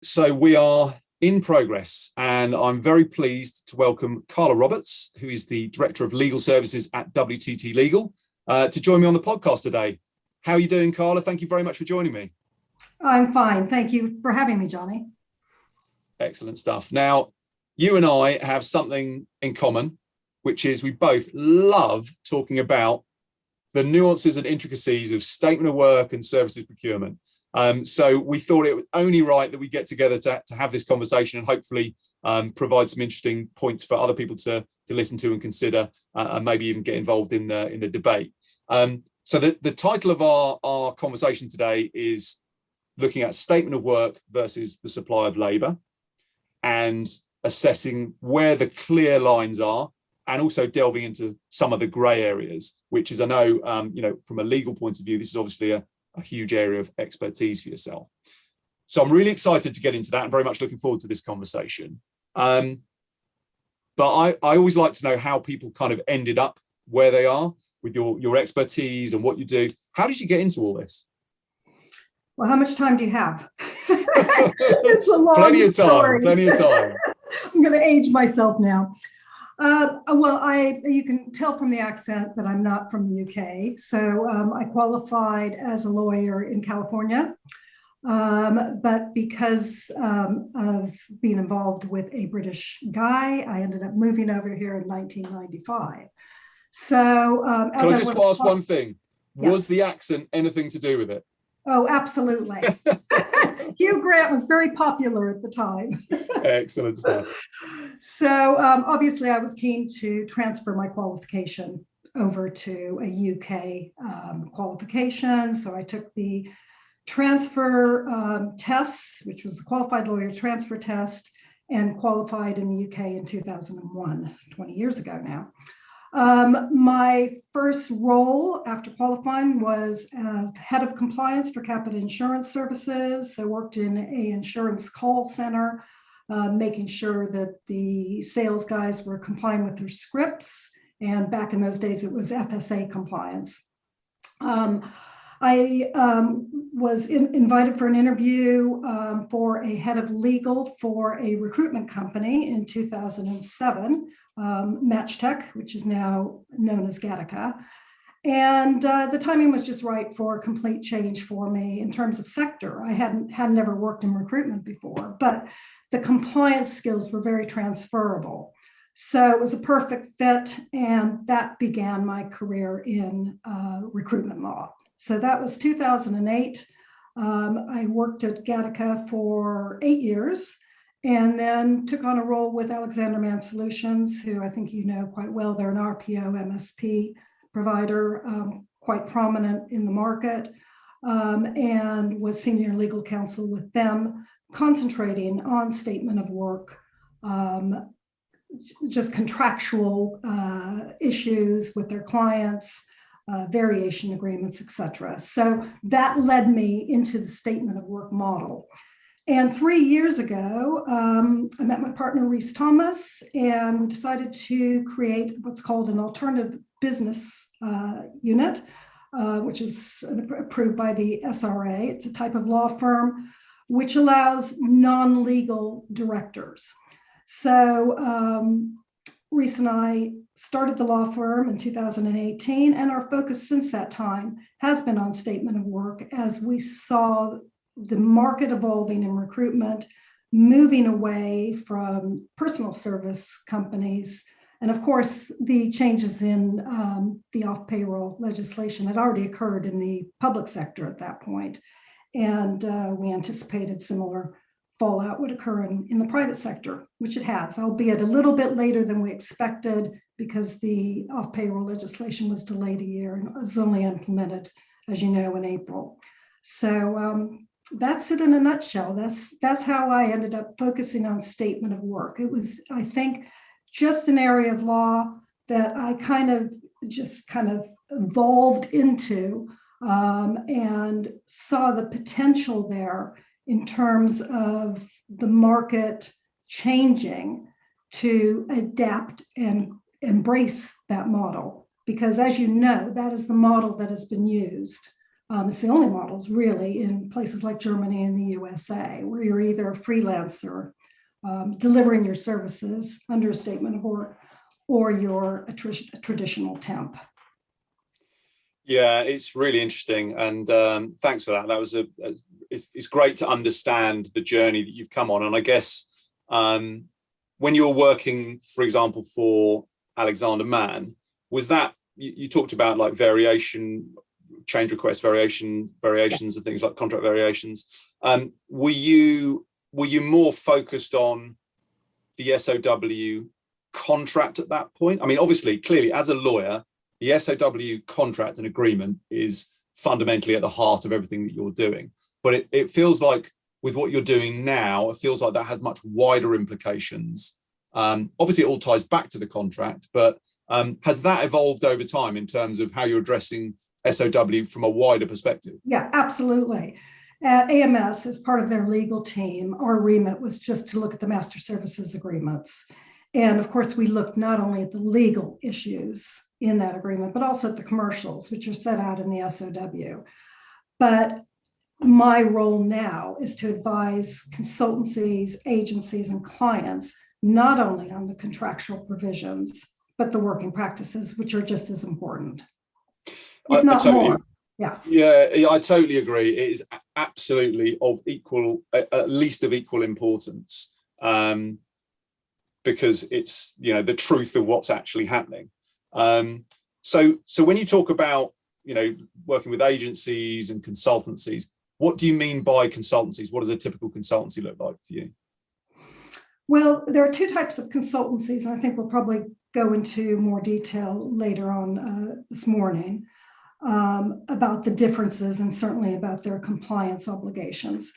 So we are in progress, and I'm very pleased to welcome Carla Roberts, who is the Director of Legal Services at WTT Legal, to join me on the podcast today. How are you doing, Carla? Thank you very much for joining me. I'm fine. Thank you for having me, Johnny. Excellent stuff. Now, you and I have something in common, which is we both love talking about the nuances and intricacies of statement of work and services procurement. So we thought it was only right that we get together to have this conversation and hopefully provide some interesting points for other people to listen to and consider, and maybe even get involved in the debate. So the title of our conversation today is looking at statement of work versus the supply of labour, and assessing where the clear lines are, and also delving into some of the grey areas, which is, I know, from a legal point of view, this is obviously a huge area of expertise for yourself. So I'm really excited to get into that and very much looking forward to this conversation. But I always like to know how people kind of ended up where they are with your expertise and what you do. How did you get into all this? Well, how much time do you have? It's a long Plenty of story. Plenty of time. I'm going to age myself now. You can tell from the accent that I'm not from the UK. So I qualified as a lawyer in California, but because of being involved with a British guy, I ended up moving over here in 1995. So can I just ask one thing? Yes. Was the accent anything to do with it? Oh, absolutely. Hugh Grant was very popular at the time. Excellent stuff. So obviously I was keen to transfer my qualification over to a UK qualification. So I took the transfer tests, which was the qualified lawyer transfer test, and qualified in the UK in 2001, 20 years ago now. My first role after qualifying was head of compliance for Capita Insurance Services. So I worked in a insurance call center, making sure that the sales guys were complying with their scripts. And back in those days, it was FSA compliance. I was invited for an interview for a head of legal for a recruitment company in 2007, MatchTech, which is now known as Gattaca. And the timing was just right for a complete change for me in terms of sector. I hadn't ever worked in recruitment before, but the compliance skills were very transferable. So it was a perfect fit, and that began my career in recruitment law. So that was 2008. I worked at Gattaca for 8 years, and then took on a role with Alexander Mann Solutions, who I think you know quite well. They're an RPO MSP provider, quite prominent in the market, and was senior legal counsel with them, concentrating on statement of work, just contractual issues with their clients, variation agreements, etc. So that led me into the statement of work model. And 3 years ago, I met my partner, Reese Thomas, and we decided to create what's called an alternative business unit, which is approved by the SRA. It's a type of law firm which allows non-legal directors. So Reese and I started the law firm in 2018, and our focus since that time has been on statement of work as we saw the market evolving in recruitment, moving away from personal service companies. And of course, the changes in the off-payroll legislation had already occurred in the public sector at that point. And we anticipated similar fallout would occur in the private sector, which it has, albeit a little bit later than we expected because the off-payroll legislation was delayed a year and was only implemented, as you know, in April. So that's it in a nutshell. That's how I ended up focusing on statement of work. It was, I think, just an area of law that I kind of evolved into and saw the potential there in terms of the market changing to adapt and embrace that model. Because as you know, that is the model that has been used It's the only models really in places like Germany and the USA, where you're either a freelancer delivering your services under a statement of work, or you're a traditional temp. Yeah, it's really interesting, and thanks for that. That was it's great to understand the journey that you've come on. And I guess when you're working, for example, for Alexander Mann, was that you talked about like variation, change request variations and things like contract variations. Were you more focused on the SOW contract at that point? I mean, obviously, clearly, as a lawyer, the SOW contract and agreement is fundamentally at the heart of everything that you're doing. But it feels like with what you're doing now, it feels like that has much wider implications. Obviously, it all ties back to the contract, but has that evolved over time in terms of how you're addressing SOW from a wider perspective? Yeah, absolutely. At AMS, as part of their legal team, our remit was just to look at the master services agreements. And of course, we looked not only at the legal issues in that agreement, but also at the commercials, which are set out in the SOW. But my role now is to advise consultancies, agencies, and clients, not only on the contractual provisions, but the working practices, which are just as important, if not more. Yeah, I totally agree. It is absolutely of equal, at least of equal importance, because it's, you know, the truth of what's actually happening. So when you talk about, you know, working with agencies and consultancies, what do you mean by consultancies? What does a typical consultancy look like for you? Well, there are two types of consultancies, and I think we'll probably go into more detail later on this morning about the differences and certainly about their compliance obligations.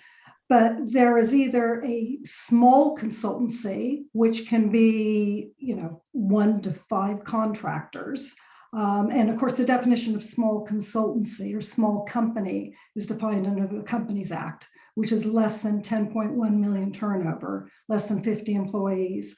But there is either a small consultancy, which can be, you know, 1 to 5 contractors. And of course, the definition of small consultancy or small company is defined under the Companies Act, which is less than 10.1 million turnover, less than 50 employees,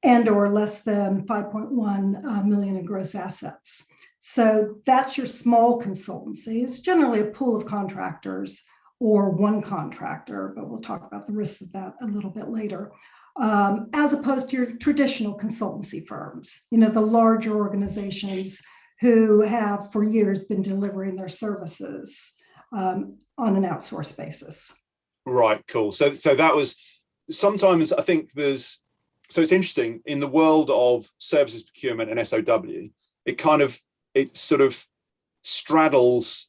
and or less than 5.1 million in gross assets. So that's your small consultancy. It's generally a pool of contractors or one contractor, but we'll talk about the risks of that a little bit later, as opposed to your traditional consultancy firms, you know, the larger organizations who have for years been delivering their services on an outsourced basis. Right, cool. So that was, sometimes I think there's, so it's interesting in the world of services procurement and SOW, it sort of straddles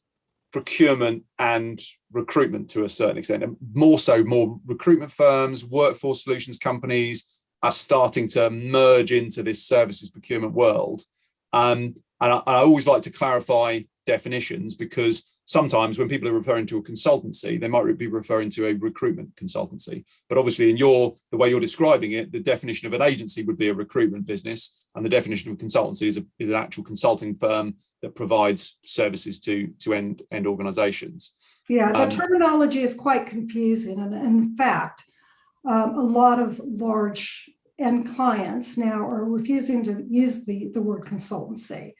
procurement and recruitment to a certain extent, and more recruitment firms, workforce solutions companies are starting to merge into this services procurement world. And I always like to clarify definitions, because sometimes when people are referring to a consultancy, they might be referring to a recruitment consultancy. But obviously the way you're describing it, the definition of an agency would be a recruitment business, and the definition of a consultancy is an actual consulting firm that provides services to end organizations. Yeah, the terminology is quite confusing. And in fact, a lot of large end clients now are refusing to use the word consultancy,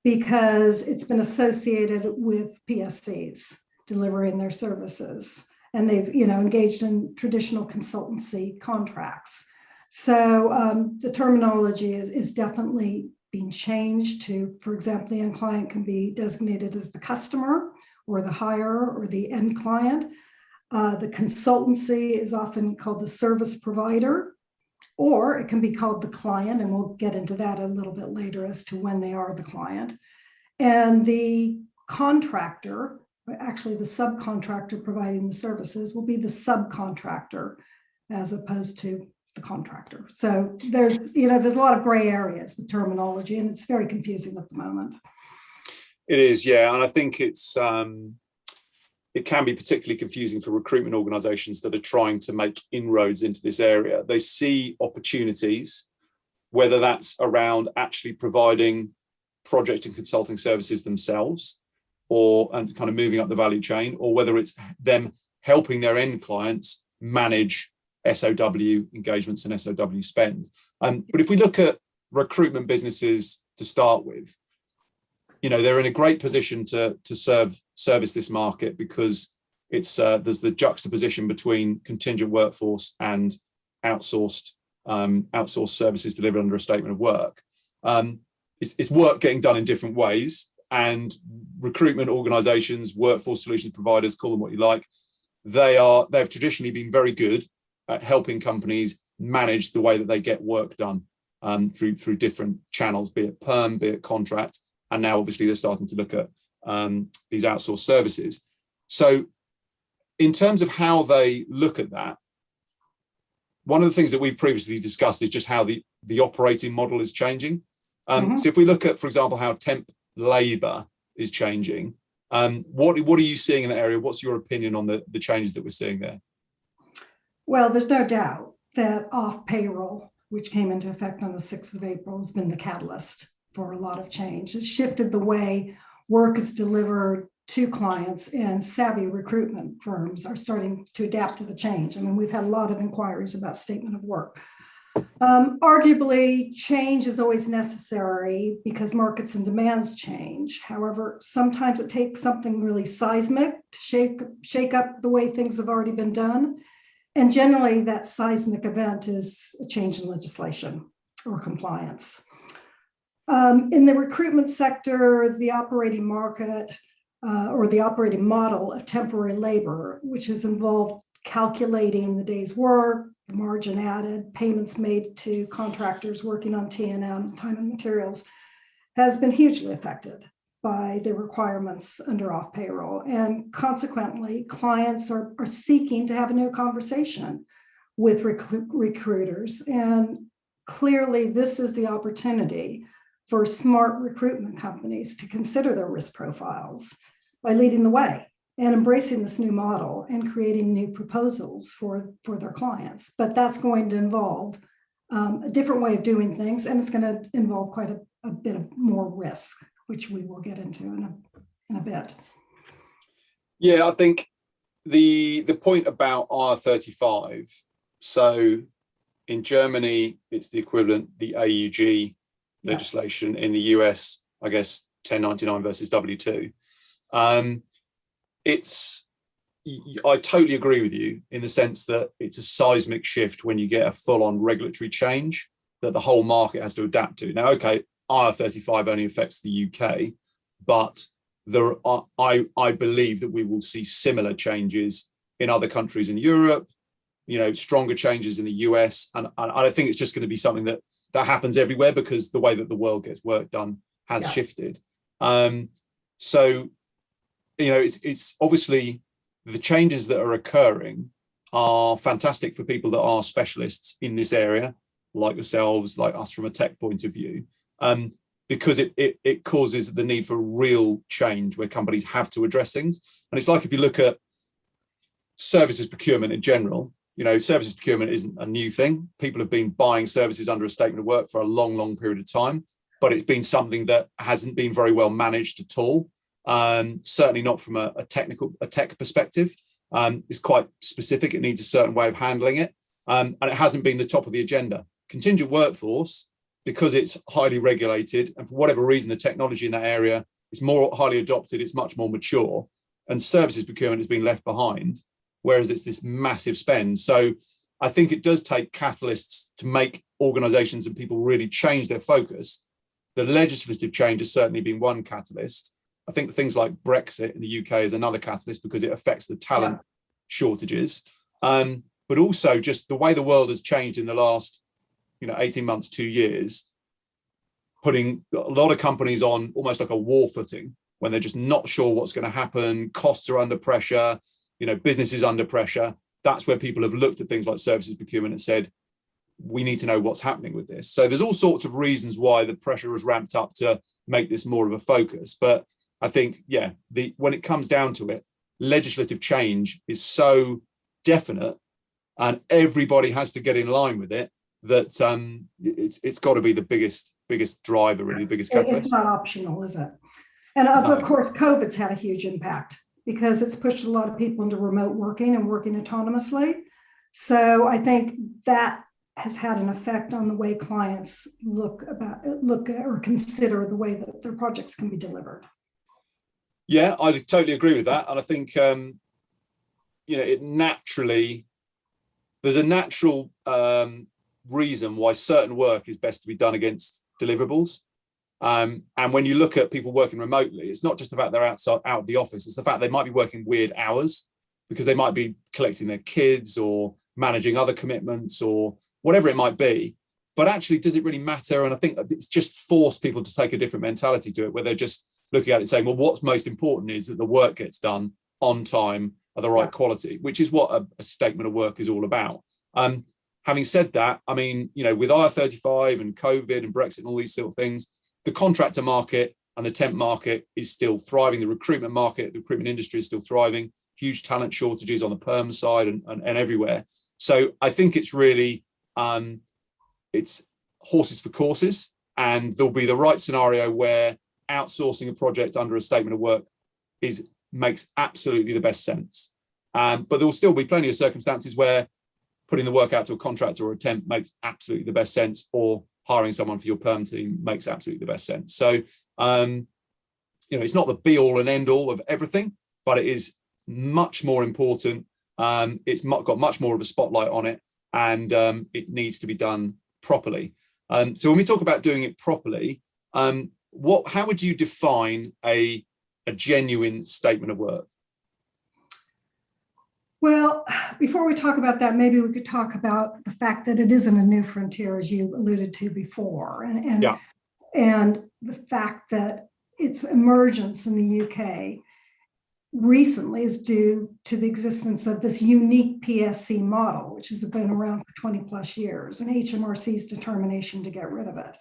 because it's been associated with PSCs delivering their services, and they've, you know, engaged in traditional consultancy contracts. So the terminology is definitely being changed to, for example, the end client can be designated as the customer or the hirer or the end client. The consultancy is often called the service provider, or it can be called the client, and we'll get into that a little bit later as to when they are the client. And the contractor, actually the subcontractor providing the services, will be the subcontractor as opposed to the contractor. So there's a lot of gray areas with terminology, and it's very confusing at the moment. It is, yeah, and I think it can be particularly confusing for recruitment organizations that are trying to make inroads into this area. They see opportunities, whether that's around actually providing project and consulting services themselves, and kind of moving up the value chain, or whether it's them helping their end clients manage SOW engagements and SOW spend. But if we look at recruitment businesses to start with, they're in a great position to service this market because it's there's the juxtaposition between contingent workforce and outsourced services delivered under a statement of work. It's work getting done in different ways, and recruitment organizations, workforce solutions providers, call them what you like, they've traditionally been very good at helping companies manage the way that they get work done through different channels, be it perm, be it contract, and now obviously they're starting to look at these outsourced services. So in terms of how they look at that, one of the things that we've previously discussed is just how the operating model is changing. So if we look at, for example, how temp labor is changing, what are you seeing in that area? What's your opinion on the changes that we're seeing there? Well, there's no doubt that off payroll, which came into effect on the 6th of April, has been the catalyst for a lot of change. It's shifted the way work is delivered to clients, and savvy recruitment firms are starting to adapt to the change. I mean, we've had a lot of inquiries about statement of work. Arguably, change is always necessary because markets and demands change. However, sometimes it takes something really seismic to shake up the way things have already been done. And generally, that seismic event is a change in legislation or compliance. In the recruitment sector, the operating market or the operating model of temporary labor, which has involved calculating the day's work, the margin added, payments made to contractors working on T&M, time and materials, has been hugely affected by the requirements under off payroll. And consequently, clients are seeking to have a new conversation with recruiters. And clearly, this is the opportunity for smart recruitment companies to consider their risk profiles by leading the way and embracing this new model and creating new proposals for their clients. But that's going to involve a different way of doing things, and it's going to involve quite a bit of more risk, which we will get into in a bit. Yeah, I think the point about R35, so in Germany, it's the equivalent, the AUG legislation. In the US, I guess 1099 versus W2. I totally agree with you in the sense that it's a seismic shift when you get a full-on regulatory change that the whole market has to adapt to. Now, okay, IR35 only affects the UK, but I believe that we will see similar changes in other countries in Europe, stronger changes in the US, and I think it's just going to be something that happens everywhere because the way that the world gets work done has shifted. So, it's obviously the changes that are occurring are fantastic for people that are specialists in this area, like yourselves, like us from a tech point of view, because it causes the need for real change where companies have to address things. And it's like if you look at services procurement in general, services procurement isn't a new thing. People have been buying services under a statement of work for a long, long period of time, but it's been something that hasn't been very well managed at all. Certainly not from a tech perspective. It's quite specific. It needs a certain way of handling it. And it hasn't been the top of the agenda. Contingent workforce, because it's highly regulated, and for whatever reason, the technology in that area is more highly adopted, it's much more mature, and services procurement has been left behind, whereas it's this massive spend. So I think it does take catalysts to make organizations and people really change their focus. The legislative change has certainly been one catalyst. I think things like Brexit in the UK is another catalyst because it affects the talent shortages. But also just the way the world has changed in the last 18 months, 2 years, putting a lot of companies on almost like a war footing when they're just not sure what's going to happen. Costs are under pressure, business is under pressure. That's where people have looked at things like services procurement and said, we need to know what's happening with this. So there's all sorts of reasons why the pressure has ramped up to make this more of a focus. But I think, when it comes down to it, legislative change is so definite and everybody has to get in line with it that it's got to be the biggest driver, really, the biggest catalyst. It's not optional, is it? And of course, COVID's had a huge impact because it's pushed a lot of people into remote working and working autonomously. So I think that has had an effect on the way clients look at or consider the way that their projects can be delivered. Yeah, I totally agree with that. And I think, there's a natural reason why certain work is best to be done against deliverables. And when you look at people working remotely, it's not just about they're out of the office. It's the fact they might be working weird hours because they might be collecting their kids or managing other commitments or whatever it might be. But actually, does it really matter? And I think it's just forced people to take a different mentality to it, where they're just looking at it and saying, well, what's most important is that the work gets done on time at the right quality, which is what a statement of work is all about. Having said that, I mean, with IR35 and COVID and Brexit and all these sort of things, the contractor market and the temp market is still thriving. The recruitment market, the recruitment industry is still thriving. Huge talent shortages on the perm side and everywhere. So I think it's really, it's horses for courses, and there'll be the right scenario where outsourcing a project under a statement of work makes absolutely the best sense. But there will still be plenty of circumstances where putting the work out to a contractor or a temp makes absolutely the best sense, or hiring someone for your perm team makes absolutely the best sense. So, it's not the be all and end all of everything, but it is much more important. It's got much more of a spotlight on it, and it needs to be done properly. So when we talk about doing it properly, how would you define a genuine statement of work? Well, before we talk about that, maybe we could talk about the fact that it isn't a new frontier, as you alluded to before, and the fact that its emergence in the UK recently is due to the existence of this unique PSC model, which has been around for 20 plus years, and HMRC's determination to get rid of it.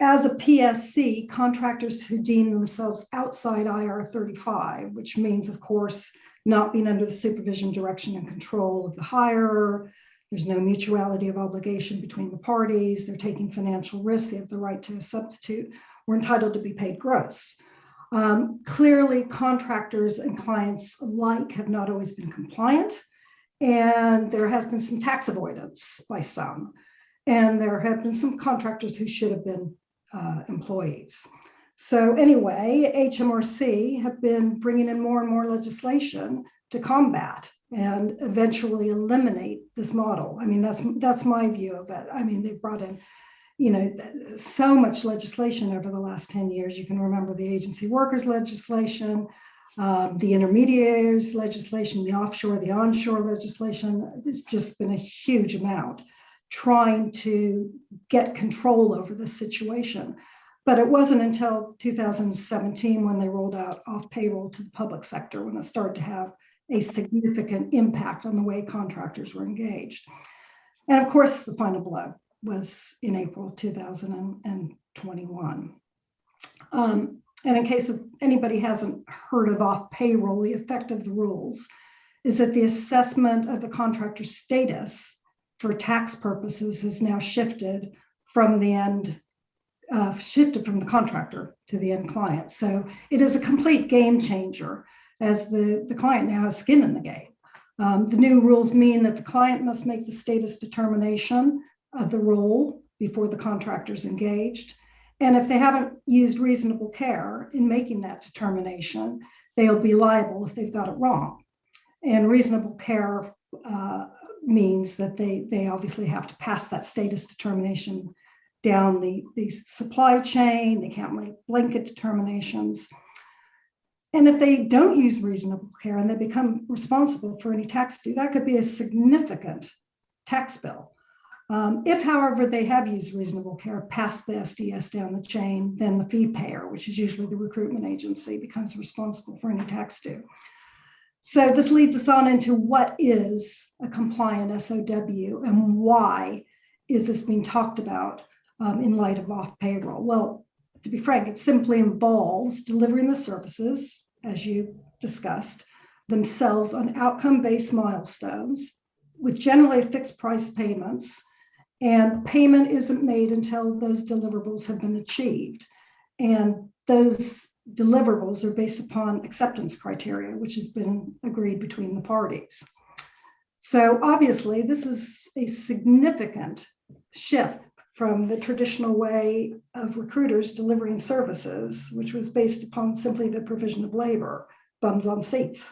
As a PSC, contractors who deem themselves outside IR35, which means, of course, not being under the supervision, direction, and control of the hirer, there's no mutuality of obligation between the parties, they're taking financial risk, they have the right to a substitute, we're entitled to be paid gross. Clearly, contractors and clients alike have not always been compliant, and there has been some tax avoidance by some, and there have been some contractors who should have been employees. So anyway, HMRC have been bringing in more and more legislation to combat and eventually eliminate this model. I mean, that's my view of it. I mean, they've brought in, so much legislation over the last 10 years. You can remember the agency workers legislation, the intermediaries legislation, the offshore, the onshore legislation. There's just been a huge amount trying to get control over this situation. But it wasn't until 2017 when they rolled out off payroll to the public sector when it started to have a significant impact on the way contractors were engaged. And of course, the final blow was in April 2021. And in case of anybody hasn't heard of off payroll, the effect of the rules is that the assessment of the contractor's status for tax purposes has now shifted from the contractor to the end client. So it is a complete game changer, as the client now has skin in the game. The new rules mean that the client must make the status determination of the role before the contractor's engaged. And if they haven't used reasonable care in making that determination, they'll be liable if they've got it wrong. And reasonable care means that they obviously have to pass that status determination down the supply chain. They can't make blanket determinations. And if they don't use reasonable care and they become responsible for any tax due, that could be a significant tax bill. If, however, they have used reasonable care, passed the SDS down the chain, then the fee payer, which is usually the recruitment agency, becomes responsible for any tax due. So this leads us on into what is a compliant SOW and why is this being talked about in light of off payroll? Well, to be frank, it simply involves delivering the services, as you discussed, themselves on outcome-based milestones with generally fixed price payments, and payment isn't made until those deliverables have been achieved. And those deliverables are based upon acceptance criteria, which has been agreed between the parties. So obviously, this is a significant shift from the traditional way of recruiters delivering services, which was based upon simply the provision of labor, bums on seats,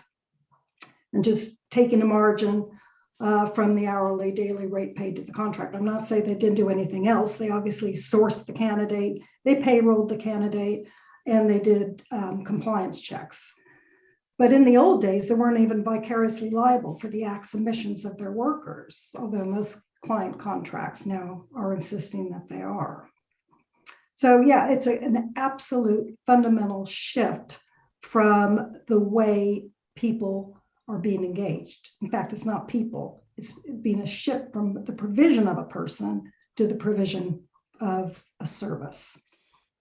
and just taking a margin from the hourly daily rate paid to the contractor. I'm not saying they didn't do anything else. They obviously sourced the candidate, they payrolled the candidate, and they did compliance checks. But in the old days, they weren't even vicariously liable for the acts and omissions of their workers, although most client contracts now are insisting that they are. So yeah, it's an absolute fundamental shift from the way people are being engaged. In fact, it's not people, it's being a shift from the provision of a person to the provision of a service.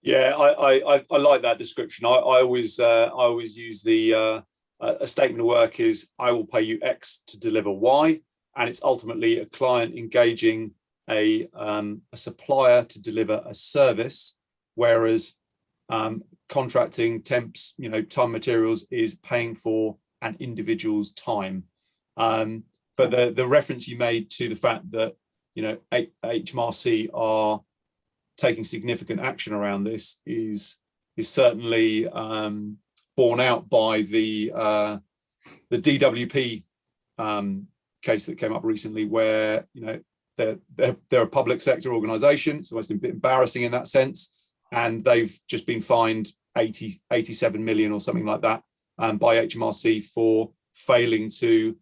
Yeah, I like that description. I always use the a statement of work is I will pay you X to deliver Y, and it's ultimately a client engaging a supplier to deliver a service, whereas contracting temps, time materials is paying for an individual's time. But the reference you made to the fact that HMRC are taking significant action around this is certainly borne out by the DWP case that came up recently, where they're a public sector organisation, so it's a bit embarrassing in that sense, and they've just been fined 87 million or something like that by HMRC for failing to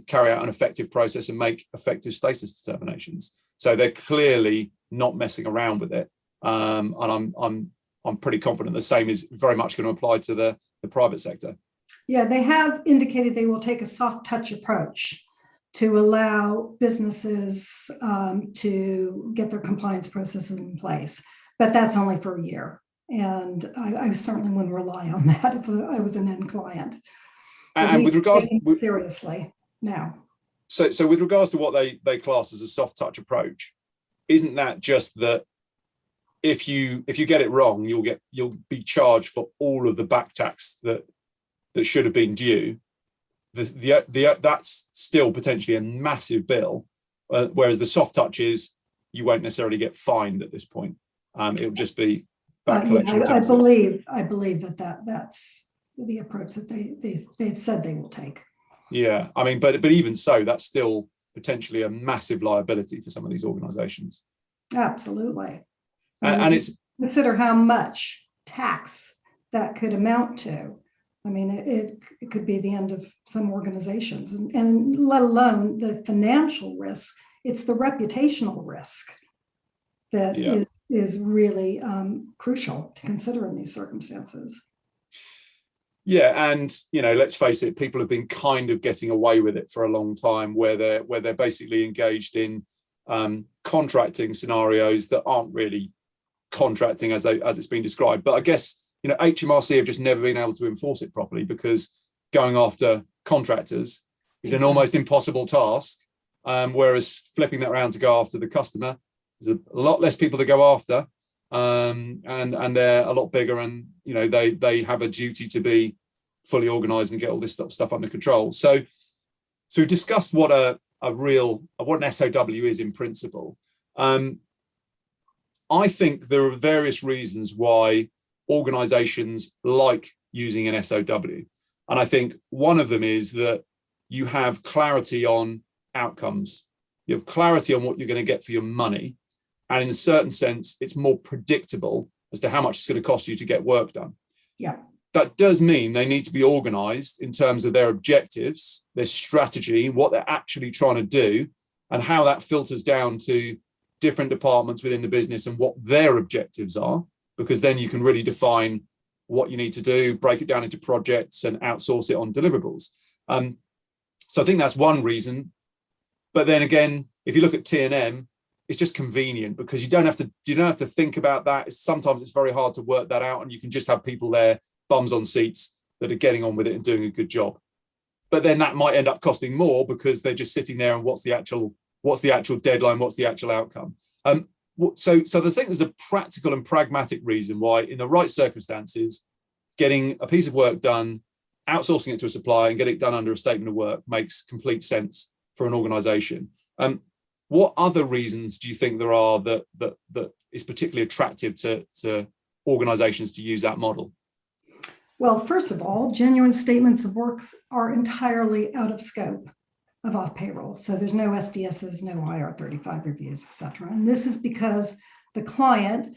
carry out an effective process and make effective status determinations. So they're clearly not messing around with it, and I'm pretty confident the same is very much going to apply to the private sector. Yeah, they have indicated they will take a soft touch approach to allow businesses to get their compliance processes in place, but that's only for a year. And I certainly wouldn't rely on that if I was an end client. And with regards seriously now. So with regards to what they class as a soft touch approach, isn't that just that if you get it wrong, you'll be charged for all of the back tax that should have been due? That's still potentially a massive bill, whereas the soft touch is you won't necessarily get fined at this point. It'll just be back collection taxes. I believe that's the approach that they've said they will take. Yeah, I mean, but even so, that's still potentially a massive liability for some of these organisations. Absolutely. And it's consider how much tax that could amount to. I mean, it could be the end of some organizations, and let alone the financial risk. It's the reputational risk that is really crucial to consider in these circumstances. Yeah, and let's face it, people have been kind of getting away with it for a long time, where they're basically engaged in contracting scenarios that aren't really contracting as it's been described. But I guess HMRC have just never been able to enforce it properly, because going after contractors is an almost impossible task, whereas flipping that around to go after the customer, there's a lot less people to go after, and they're a lot bigger, and they have a duty to be fully organized and get all this stuff under control. So we've discussed what an SoW is in principle. I think there are various reasons why organizations like using an SoW. And I think one of them is that you have clarity on outcomes. You have clarity on what you're going to get for your money. And in a certain sense, it's more predictable as to how much it's going to cost you to get work done. Yeah. That does mean they need to be organized in terms of their objectives, their strategy, what they're actually trying to do, and how that filters down to different departments within the business and what their objectives are, because then you can really define what you need to do, break it down into projects and outsource it on deliverables. So I think that's one reason. But then again, if you look at T&M, it's just convenient because you don't have to think about that. Sometimes it's very hard to work that out, and you can just have people there, bums on seats, that are getting on with it and doing a good job. But then that might end up costing more because they're just sitting there and what's the actual deadline, what's the actual outcome. So the thing, there's a practical and pragmatic reason why, in the right circumstances, getting a piece of work done, outsourcing it to a supplier and getting it done under a statement of work makes complete sense for an organization. What other reasons do you think there are that is particularly attractive to organizations to use that model? Well, first of all, genuine statements of work are entirely out of scope of off payroll. So there's no SDSs, no IR35 reviews, et cetera. And this is because the client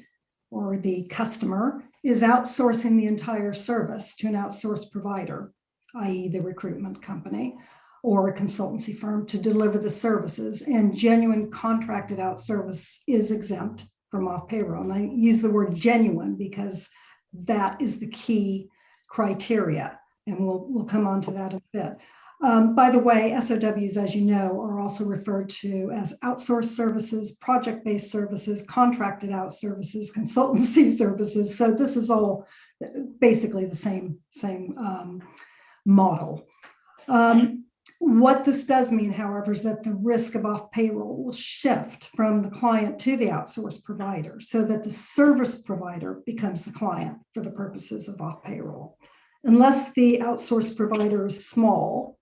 or the customer is outsourcing the entire service to an outsourced provider, i.e. the recruitment company or a consultancy firm to deliver the services. And genuine contracted out service is exempt from off payroll. And I use the word genuine because that is the key criteria. And we'll come on to that in a bit. By the way, SOWs, as you know, are also referred to as outsourced services, project-based services, contracted out services, consultancy services. So this is all basically the same model. What this does mean, however, is that the risk of off payroll will shift from the client to the outsourced provider so that the service provider becomes the client for the purposes of off payroll. Unless the outsourced provider is small,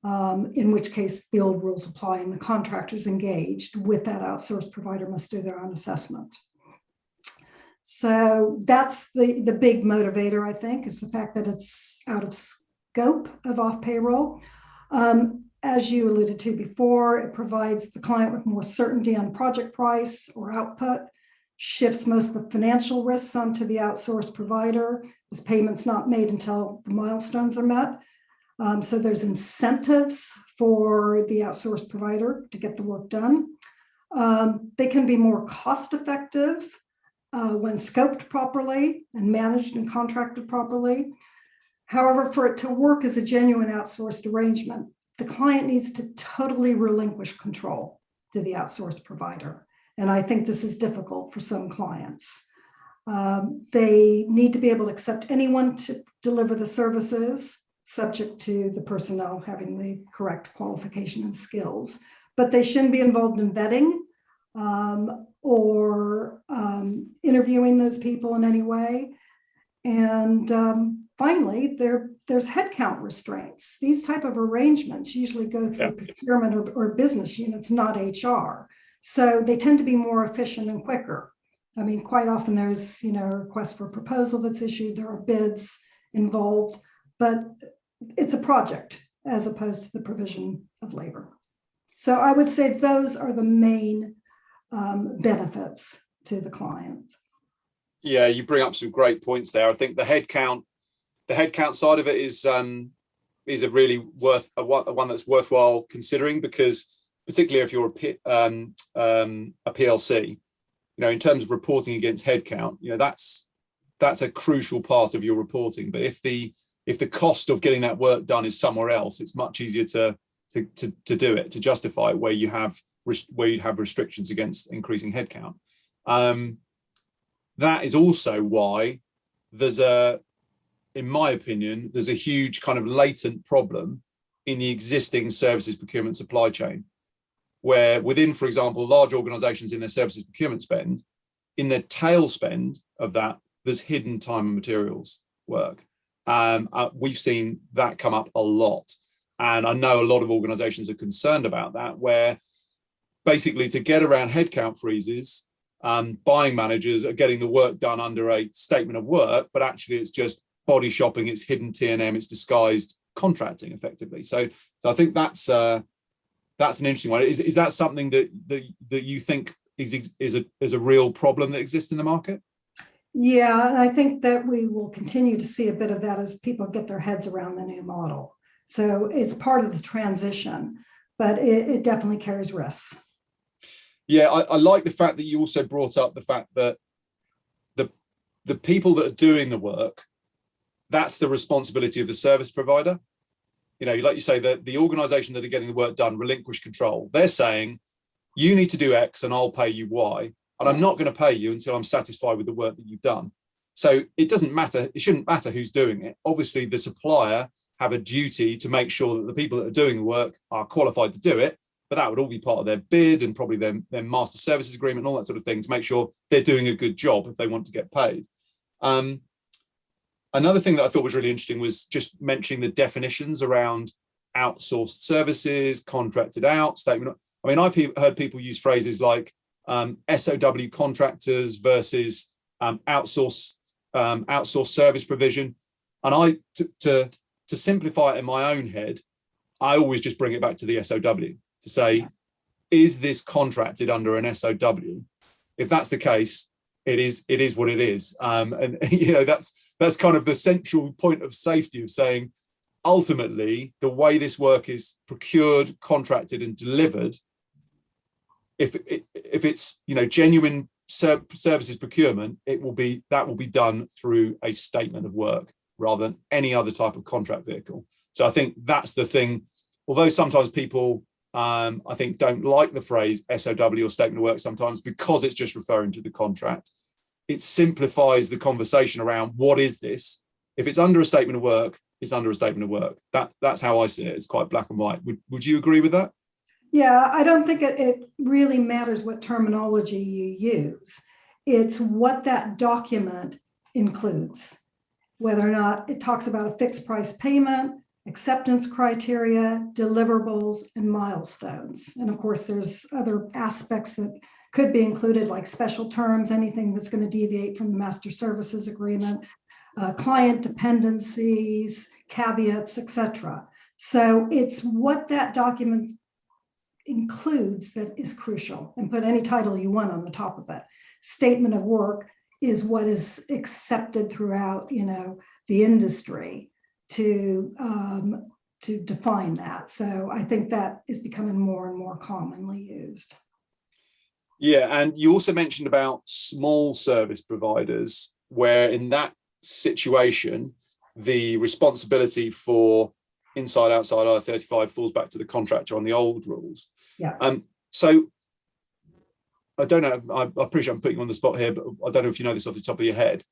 in which case the old rules apply and the contractors engaged with that outsourced provider must do their own assessment. So that's the big motivator, I think, is the fact that it's out of scope of off payroll. As you alluded to before, it provides the client with more certainty on project price or output, shifts most of the financial risks onto the outsourced provider, as payments not made until the milestones are met. So there's incentives for the outsourced provider to get the work done. They can be more cost effective when scoped properly and managed and contracted properly. However, for it to work as a genuine outsourced arrangement, the client needs to totally relinquish control to the outsourced provider. And I think this is difficult for some clients. They need to be able to accept anyone to deliver the services, subject to the personnel having the correct qualification and skills. But they shouldn't be involved in vetting or interviewing those people in any way. And finally, there's headcount restraints. These type of arrangements usually go through procurement or business units, not HR. So they tend to be more efficient and quicker. I mean, quite often there's, a request for proposal that's issued, there are bids involved, but it's a project as opposed to the provision of labor. So I would say those are the main benefits to the client. Yeah, you bring up some great points there. I think the headcount side of it is a really one that's worthwhile considering, because particularly if you're a PLC, in terms of reporting against headcount, that's a crucial part of your reporting. But if the cost of getting that work done is somewhere else, it's much easier to do it, to justify it, where you have restrictions against increasing headcount. That is also why in my opinion, there's a huge kind of latent problem in the existing services procurement supply chain, where within, for example, large organizations in their services procurement spend, in their tail spend of that, there's hidden time and materials work. We've seen that come up a lot. And I know a lot of organizations are concerned about that, where basically to get around headcount freezes, buying managers are getting the work done under a statement of work, but actually it's just body shopping, it's hidden T&M, it's disguised contracting effectively. So I think that's an interesting one. Is that something that you think is a real problem that exists in the market? Yeah, and I think that we will continue to see a bit of that as people get their heads around the new model. So it's part of the transition, but it definitely carries risks. Yeah, I like the fact that you also brought up the fact that the people that are doing the work, that's the responsibility of the service provider. Like you say, that the organization that are getting the work done relinquish control. They're saying, you need to do X and I'll pay you Y. And I'm not going to pay you until I'm satisfied with the work that you've done. So it doesn't matter. It shouldn't matter who's doing it. Obviously, the supplier have a duty to make sure that the people that are doing the work are qualified to do it. But that would all be part of their bid and probably their master services agreement and all that sort of thing, to make sure they're doing a good job if they want to get paid. Another thing that I thought was really interesting was just mentioning the definitions around outsourced services, contracted out, statement. I mean, I've heard people use phrases like SoW contractors versus outsourced service provision. And to simplify it in my own head, I always just bring it back to the SoW to say, is this contracted under an SoW? If that's the case, it is what it is. And that's kind of the central point of safety, of saying, ultimately, the way this work is procured, contracted, and delivered, if it's genuine services procurement, that will be done through a statement of work rather than any other type of contract vehicle. So I think that's the thing. Although sometimes people, I think, don't like the phrase SOW or statement of work sometimes because it's just referring to the contract, it simplifies the conversation around what is this. If it's under a statement of work, it's under a statement of work. That's how I see it. It's quite black and white. Would you agree with that? Yeah, I don't think it really matters what terminology you use. It's what that document includes, whether or not it talks about a fixed price payment, acceptance criteria, deliverables, and milestones. And of course, there's other aspects that could be included, like special terms, anything that's going to deviate from the master services agreement, client dependencies, caveats, etc. So it's what that document includes that is crucial, and put any title you want on the top of it. Statement of work is what is accepted throughout, the industry to define that. So I think that is becoming more and more commonly used. Yeah, and you also mentioned about small service providers, where in that situation, the responsibility for inside, outside IR35 falls back to the contractor on the old rules. Yeah. So I don't know, I appreciate I'm putting you on the spot here, but I don't know if you know this off the top of your head.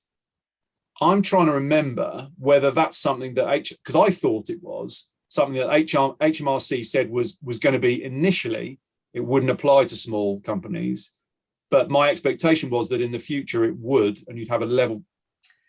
I'm trying to remember whether that's something that because I thought it was something that HMRC said was going to be initially, it wouldn't apply to small companies, but my expectation was that in the future it would, and you'd have a level.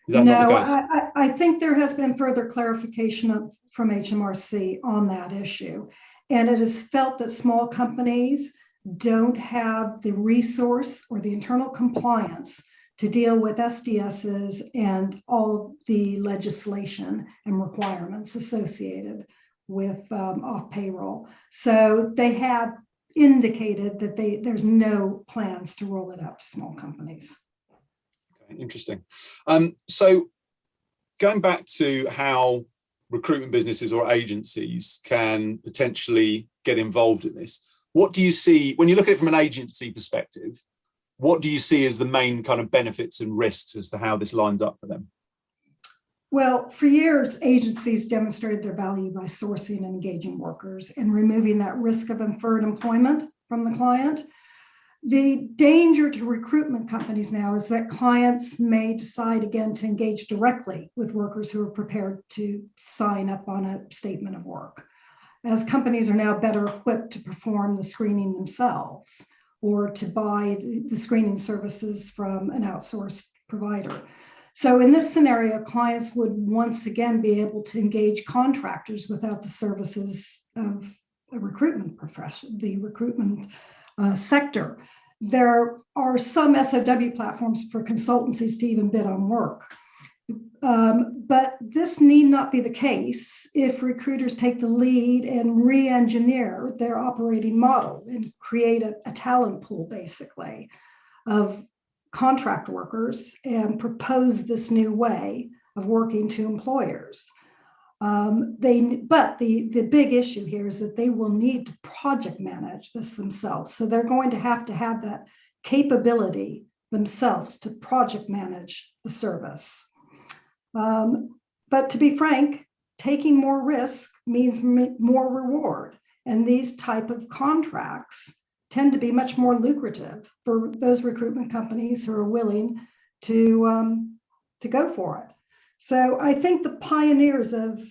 Is that not the case? I think there has been further clarification from HMRC on that issue. And it is felt that small companies don't have the resource or the internal compliance to deal with SDSs and all the legislation and requirements associated with off payroll. So they have indicated that there's no plans to roll it out to small companies. Interesting. So going back to how recruitment businesses or agencies can potentially get involved in this, what do you see when you look at it from an agency perspective? What do you see as the main kind of benefits and risks as to how this lines up for them? Well, for years, agencies demonstrated their value by sourcing and engaging workers and removing that risk of inferred employment from the client. The danger to recruitment companies now is that clients may decide again to engage directly with workers who are prepared to sign up on a statement of work, as companies are now better equipped to perform the screening themselves or to buy the screening services from an outsourced provider. So in this scenario, clients would once again be able to engage contractors without the services of a recruitment profession, the recruitment sector. There are some SoW platforms for consultancies to even bid on work. But this need not be the case if recruiters take the lead and re-engineer their operating model and create a talent pool, basically, of contract workers and propose this new way of working to employers. But the big issue here is that they will need to project manage this themselves. So they're going to have that capability themselves to project manage the service. But to be frank, taking more risk means more reward. And these type of contracts tend to be much more lucrative for those recruitment companies who are willing to go for it. So I think the pioneers of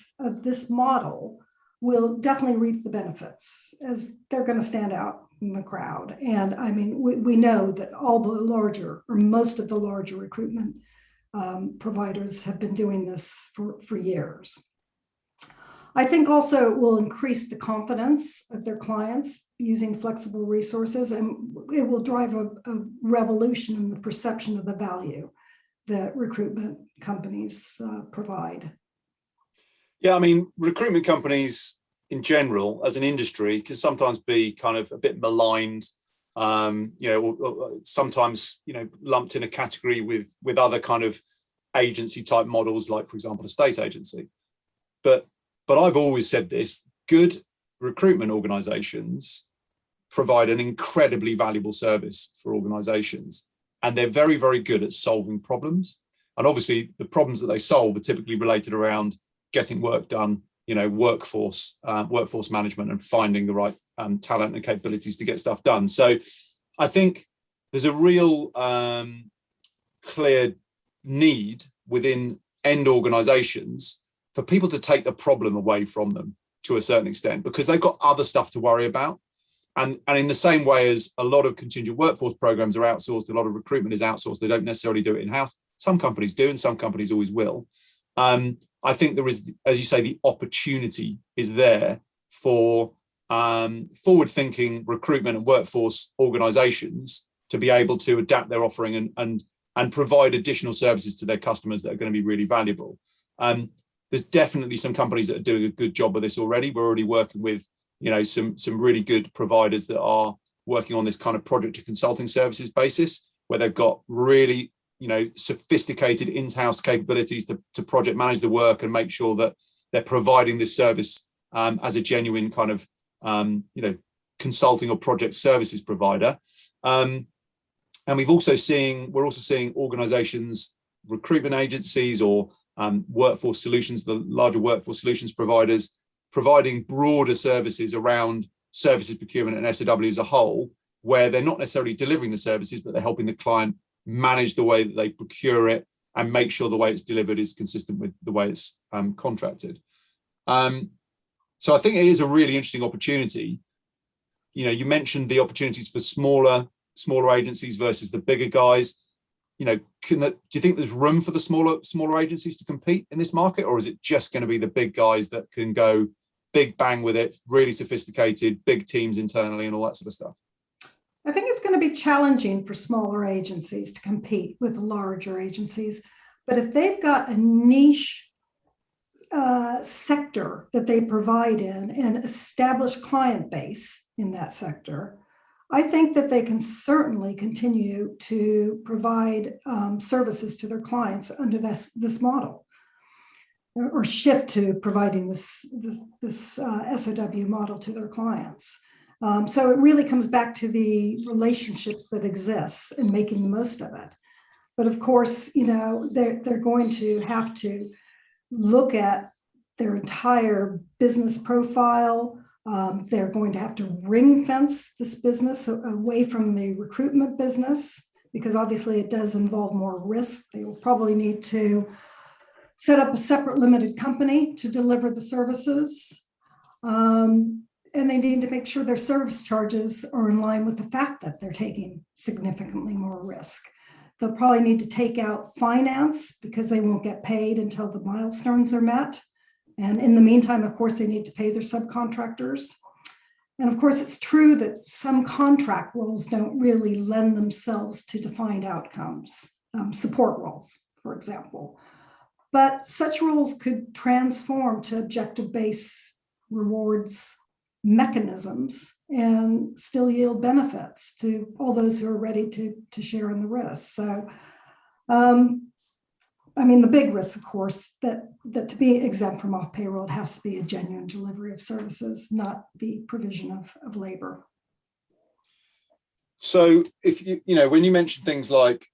this model will definitely reap the benefits, as they're going to stand out in the crowd. And I mean, we know that all the larger, or most of the larger recruitment providers have been doing this for years. I think also it will increase the confidence of their clients using flexible resources, and it will drive a revolution in the perception of the value that recruitment companies provide. Yeah, I mean, recruitment companies in general, as an industry, can sometimes be kind of a bit maligned. Or sometimes lumped in a category with other kind of agency type models, like for example, a state agency. But I've always said this: good recruitment organizations provide an incredibly valuable service for organizations, and they're very, very good at solving problems. And obviously, the problems that they solve are typically related around getting work done, workforce management, and finding the right talent and capabilities to get stuff done. So I think there's a real clear need within end organizations for people to take the problem away from them to a certain extent, because they've got other stuff to worry about. And in the same way as a lot of contingent workforce programs are outsourced, a lot of recruitment is outsourced. They don't necessarily do it in-house. Some companies do, and some companies always will. I think there is, as you say, the opportunity is there for forward-thinking recruitment and workforce organizations to be able to adapt their offering and provide additional services to their customers that are going to be really valuable. There's definitely some companies that are doing a good job of this already. We're already working with some really good providers that are working on this kind of project to consulting services basis, where they've got really sophisticated in-house capabilities to project manage the work and make sure that they're providing this service as a genuine kind of consulting or project services provider. And we're also seeing organizations, recruitment agencies, or workforce solutions, the larger workforce solutions providers, providing broader services around services procurement and SoW as a whole, where they're not necessarily delivering the services, but they're helping the client manage the way that they procure it and make sure the way it's delivered is consistent with the way it's contracted. So I think it is a really interesting opportunity. You mentioned the opportunities for smaller agencies versus the bigger guys. Do you think there's room for the smaller agencies to compete in this market, or is it just going to be the big guys that can go big bang with it, really sophisticated, big teams internally and all that sort of stuff? I think it's going to be challenging for smaller agencies to compete with the larger agencies. But if they've got a niche sector that they provide in and established client base in that sector, I think that they can certainly continue to provide services to their clients under this model, or shift to providing this SoW model to their clients. So it really comes back to the relationships that exist and making the most of it. But of course, they're going to have to look at their entire business profile. They're going to have to ring fence this business away from the recruitment business, because obviously it does involve more risk. They will probably need to set up a separate limited company to deliver the services. And they need to make sure their service charges are in line with the fact that they're taking significantly more risk. They'll probably need to take out finance, because they won't get paid until the milestones are met. And in the meantime, of course, they need to pay their subcontractors. And of course, it's true that some contract roles don't really lend themselves to defined outcomes, support roles, for example. But such roles could transform to objective-based rewards mechanisms and still yield benefits to all those who are ready to share in the risk. So, the big risk, of course, that to be exempt from off payroll, it has to be a genuine delivery of services, not the provision of labor. So if when you mention things like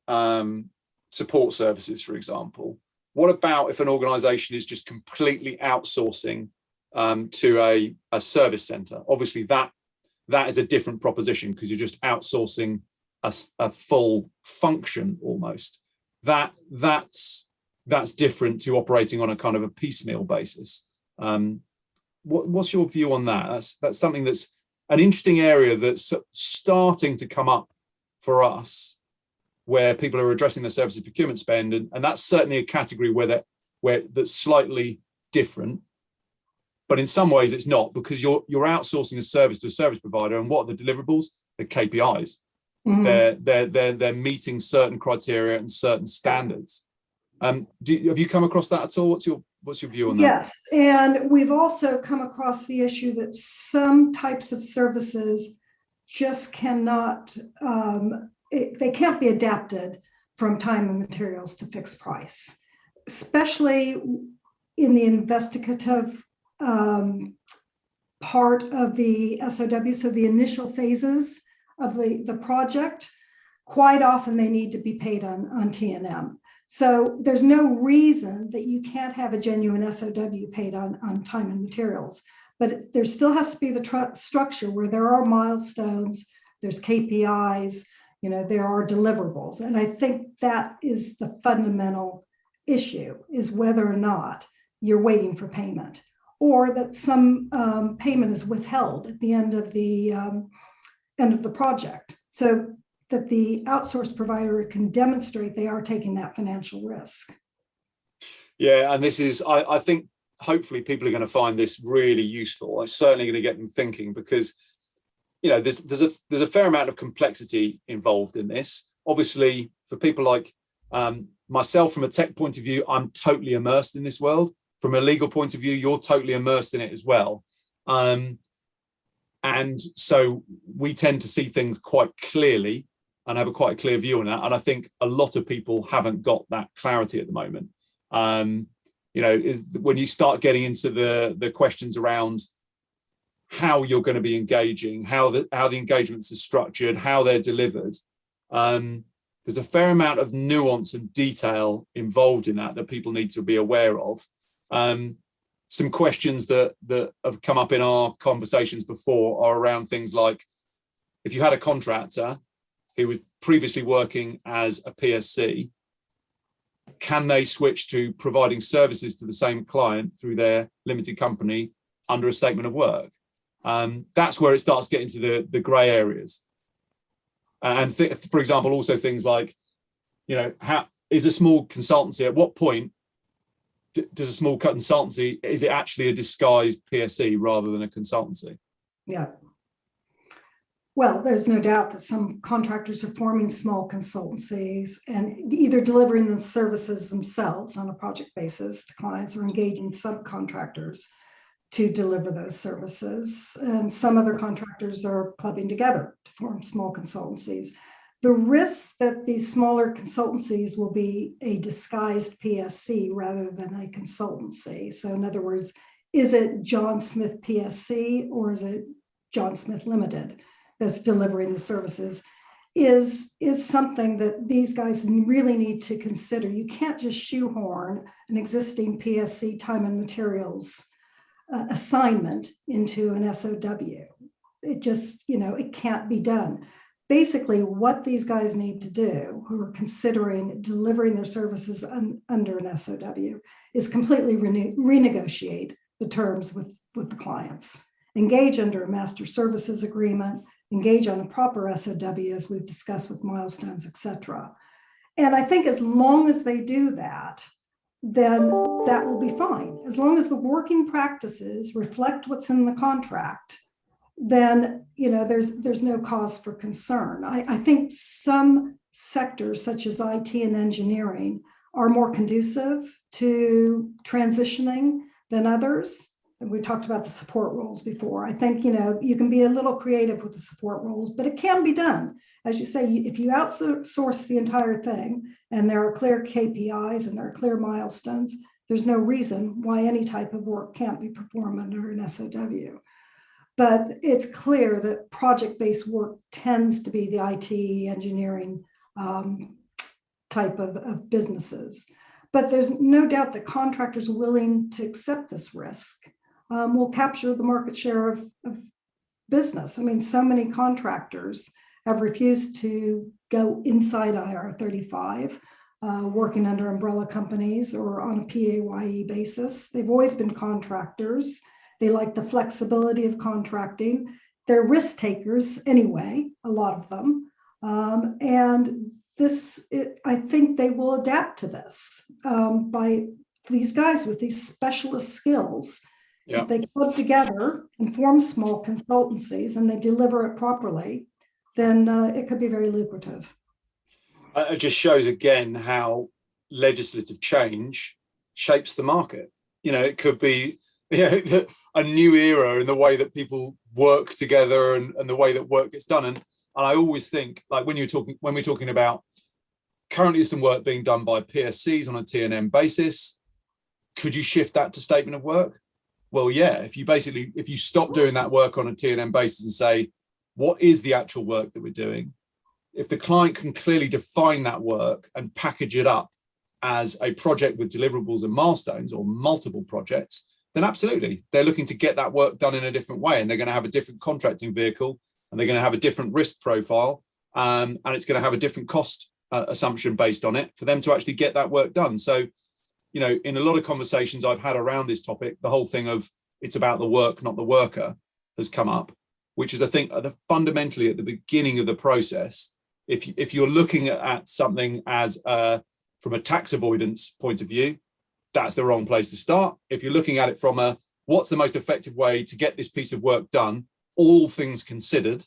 support services, for example, what about if an organization is just completely outsourcing to a service center? Obviously that is a different proposition, because you're just outsourcing a full function almost. That's different to operating on a kind of a piecemeal basis. What's your view on that? That's something that's an interesting area that's starting to come up for us, where people are addressing their services procurement spend, and that's certainly a category where that's slightly different. But in some ways it's not, because you're outsourcing a service to a service provider, and what are the deliverables? The KPIs. They're meeting certain criteria and certain standards. Have you come across that at all? What's your view on that? Yes, and we've also come across the issue that some types of services just cannot, they can't be adapted from time and materials to fixed price, especially in the investigative part of the SOW, so the initial phases of the project. Quite often they need to be paid on T&M. So there's no reason that you can't have a genuine SOW paid on time and materials, but there still has to be the structure where there are milestones, there's KPIs, there are deliverables. And I think that is the fundamental issue, is whether or not you're waiting for payment, or that some payment is withheld at the end of the project, so that the outsourced provider can demonstrate they are taking that financial risk. Yeah, and this is, I think, hopefully people are going to find this really useful. It's certainly going to get them thinking, because there's a fair amount of complexity involved in this. Obviously, for people like myself, from a tech point of view, I'm totally immersed in this world. From a legal point of view, you're totally immersed in it as well. And so we tend to see things quite clearly and have quite a clear view on that. And I think a lot of people haven't got that clarity at the moment. Is when you start getting into the questions around how you're going to be engaging, how the engagements are structured, how they're delivered. There's a fair amount of nuance and detail involved in that people need to be aware of. Some questions that have come up in our conversations before are around things like, if you had a contractor who was previously working as a PSC, can they switch to providing services to the same client through their limited company under a statement of work? That's where it starts getting to the grey areas. And for example, also things like, how is a small consultancy, at what point does a small consultancy, is it actually a disguised PSC rather than a consultancy? Yeah. Well, there's no doubt that some contractors are forming small consultancies and either delivering the services themselves on a project basis to clients, or engaging subcontractors to deliver those services. And some other contractors are clubbing together to form small consultancies. The risk that these smaller consultancies will be a disguised PSC rather than a consultancy. So in other words, is it John Smith PSC or is it John Smith Limited that's delivering the services, is something that these guys really need to consider. You can't just shoehorn an existing PSC time and materials assignment into an SOW. It just, it can't be done. Basically, what these guys need to do, who are considering delivering their services under an SOW, is completely renegotiate the terms with the clients, engage under a master services agreement, engage on a proper SOW, as we've discussed, with milestones, etc. And I think as long as they do that, then that will be fine. As long as the working practices reflect what's in the contract, then there's no cause for concern. I think some sectors, such as IT and engineering, are more conducive to transitioning than others. And we talked about the support roles before. I think you can be a little creative with the support roles, but it can be done. As you say, if you outsource the entire thing and there are clear KPIs and there are clear milestones, there's no reason why any type of work can't be performed under an SOW. But it's clear that project-based work tends to be the IT engineering type of businesses. But there's no doubt that contractors willing to accept this risk will capture the market share of business. I mean, so many contractors have refused to go inside IR35, working under umbrella companies or on a PAYE basis. They've always been contractors. They like the flexibility of contracting. They're risk takers anyway, a lot of them. And I think they will adapt to this by these guys with these specialist skills Yeah. If they club together and form small consultancies and they deliver it properly, then it could be very lucrative. It just shows again how legislative change shapes the market. It could be a new era in the way that people work together and the way that work gets done. And I always think, like when we're talking about currently some work being done by PSCs on a T&M basis, could you shift that to statement of work? Well, yeah, if you stop doing that work on a T&M basis and say, what is the actual work that we're doing? If the client can clearly define that work and package it up as a project with deliverables and milestones or multiple projects, then absolutely, they're looking to get that work done in a different way, and they're going to have a different contracting vehicle, and they're going to have a different risk profile, and it's going to have a different cost assumption based on it for them to actually get that work done. So, in a lot of conversations I've had around this topic, the whole thing of it's about the work, not the worker, has come up, which is, I think, fundamentally at the beginning of the process. If you're looking at something as from a tax avoidance point of view, that's the wrong place to start. If you're looking at it from what's the most effective way to get this piece of work done, all things considered,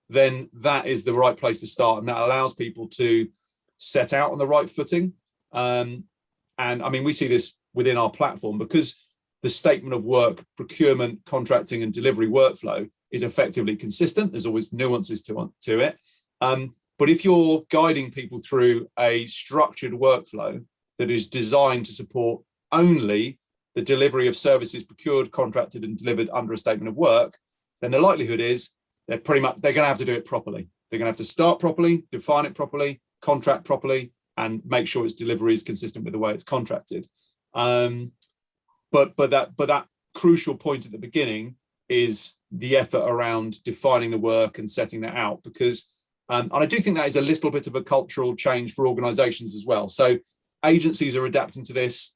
then that is the right place to start, and that allows people to set out on the right footing. And I mean, we see this within our platform because the statement of work, procurement, contracting, and delivery workflow is effectively consistent. There's always nuances to it. But if you're guiding people through a structured workflow that is designed to support only the delivery of services procured, contracted, and delivered under a statement of work, then the likelihood is they're going to have to do it properly. They're going to have to start properly, define it properly, contract properly, and make sure its delivery is consistent with the way it's contracted. But that crucial point at the beginning is the effort around defining the work and setting that out, because and I do think that is a little bit of a cultural change for organizations as well. So agencies are adapting to this,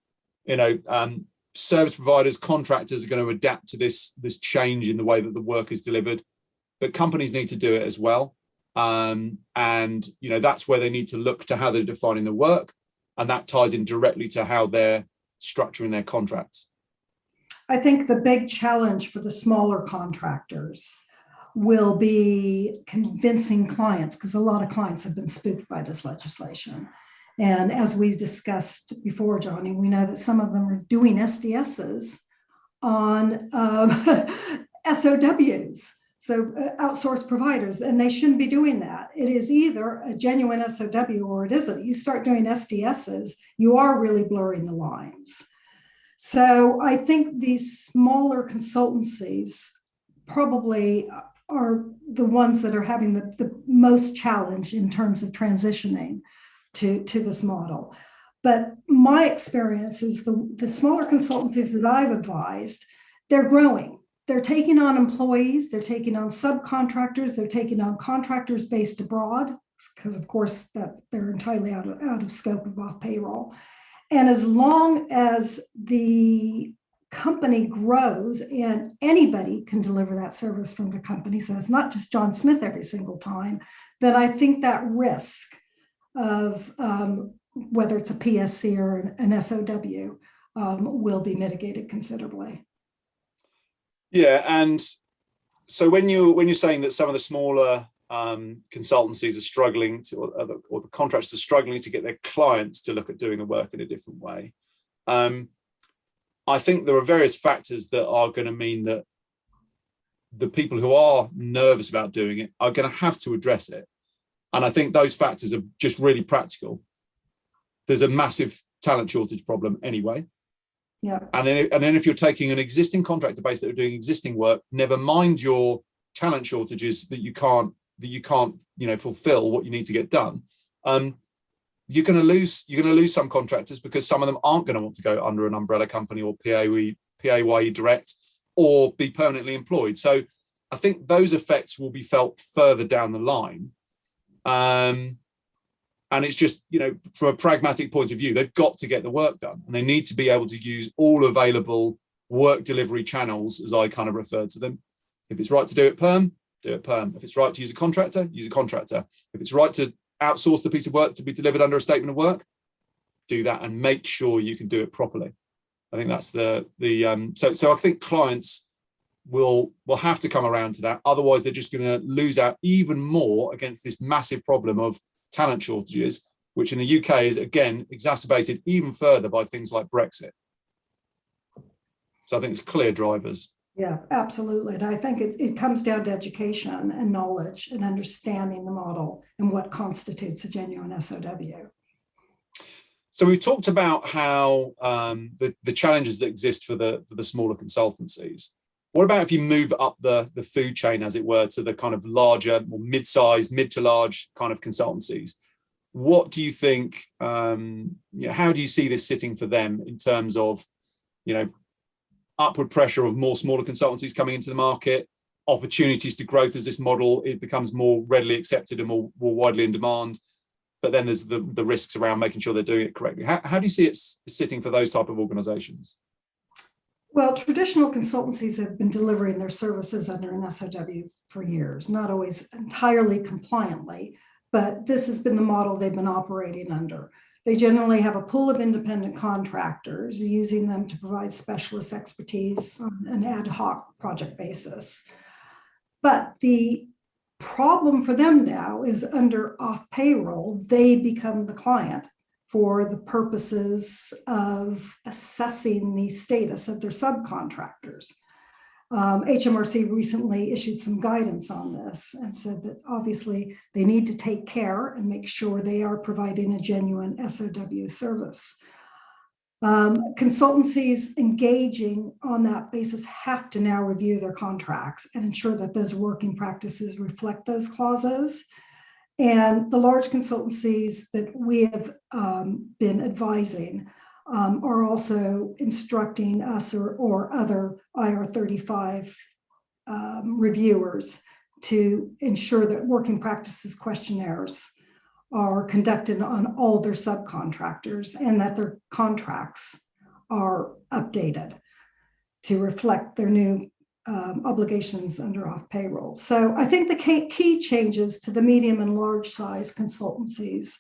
service providers, contractors are going to adapt to this change in the way that the work is delivered, but companies need to do it as well. And that's where they need to look to how they're defining the work, and that ties in directly to how they're structuring their contracts. I think the big challenge for the smaller contractors will be convincing clients, because a lot of clients have been spooked by this legislation. And as we discussed before, Johnny, we know that some of them are doing SDSs on SOWs, so outsourced providers, and they shouldn't be doing that. It is either a genuine SOW or it isn't. You start doing SDSs, you are really blurring the lines. So I think these smaller consultancies probably are the ones that are having the most challenge in terms of transitioning to this model. But my experience is the smaller consultancies that I've advised, they're growing. They're taking on employees, they're taking on subcontractors, they're taking on contractors based abroad, because of course that they're entirely out of scope of off payroll. And as long as the company grows and anybody can deliver that service from the company, so it's not just John Smith every single time, then I think that risk of whether it's a PSC or an SOW will be mitigated considerably. Yeah, and so when you're saying that some of the smaller consultancies are struggling to, or the contractors are struggling to get their clients to look at doing the work in a different way, I think there are various factors that are going to mean that the people who are nervous about doing it are going to have to address it. And I think those factors are just really practical. There's a massive talent shortage problem anyway. Yeah. And then if you're taking an existing contractor base that are doing existing work, never mind your talent shortages that you can't fulfill what you need to get done. You're going to lose some contractors because some of them aren't going to want to go under an umbrella company or PAYE direct or be permanently employed. So I think those effects will be felt further down the line. And it's just, from a pragmatic point of view, they've got to get the work done, and they need to be able to use all available work delivery channels, as I kind of refer to them. If it's right to do it perm, do it perm. If it's right to use a contractor, use a contractor. If it's right to outsource the piece of work to be delivered under a statement of work, do that and make sure you can do it properly. I think that's so I think clients will have to come around to that. Otherwise, they're just going to lose out even more against this massive problem of talent shortages, which in the UK is again exacerbated even further by things like Brexit. So I think it's clear drivers. Yeah, absolutely. And I think it comes down to education and knowledge and understanding the model and what constitutes a genuine SOW. So we've talked about how the challenges that exist for the smaller consultancies. What about if you move up the food chain, as it were, to the kind of larger, more mid-sized, mid to large kind of consultancies? What do you think? How do you see this sitting for them in terms of, upward pressure of more smaller consultancies coming into the market, opportunities to growth as this model it becomes more readily accepted and more widely in demand? But then there's the risks around making sure they're doing it correctly. How do you see it sitting for those type of organizations? Well, traditional consultancies have been delivering their services under an SOW for years, not always entirely compliantly, but this has been the model they've been operating under. They generally have a pool of independent contractors, using them to provide specialist expertise on an ad hoc project basis. But the problem for them now is under off payroll, they become the client for the purposes of assessing the status of their subcontractors. HMRC recently issued some guidance on this and said that obviously they need to take care and make sure they are providing a genuine SOW service. Consultancies engaging on that basis have to now review their contracts and ensure that those working practices reflect those clauses. And the large consultancies that we have been advising are also instructing us or other IR35 reviewers to ensure that working practices questionnaires are conducted on all their subcontractors and that their contracts are updated to reflect their new obligations under off payroll. So I think the key changes to the medium and large size consultancies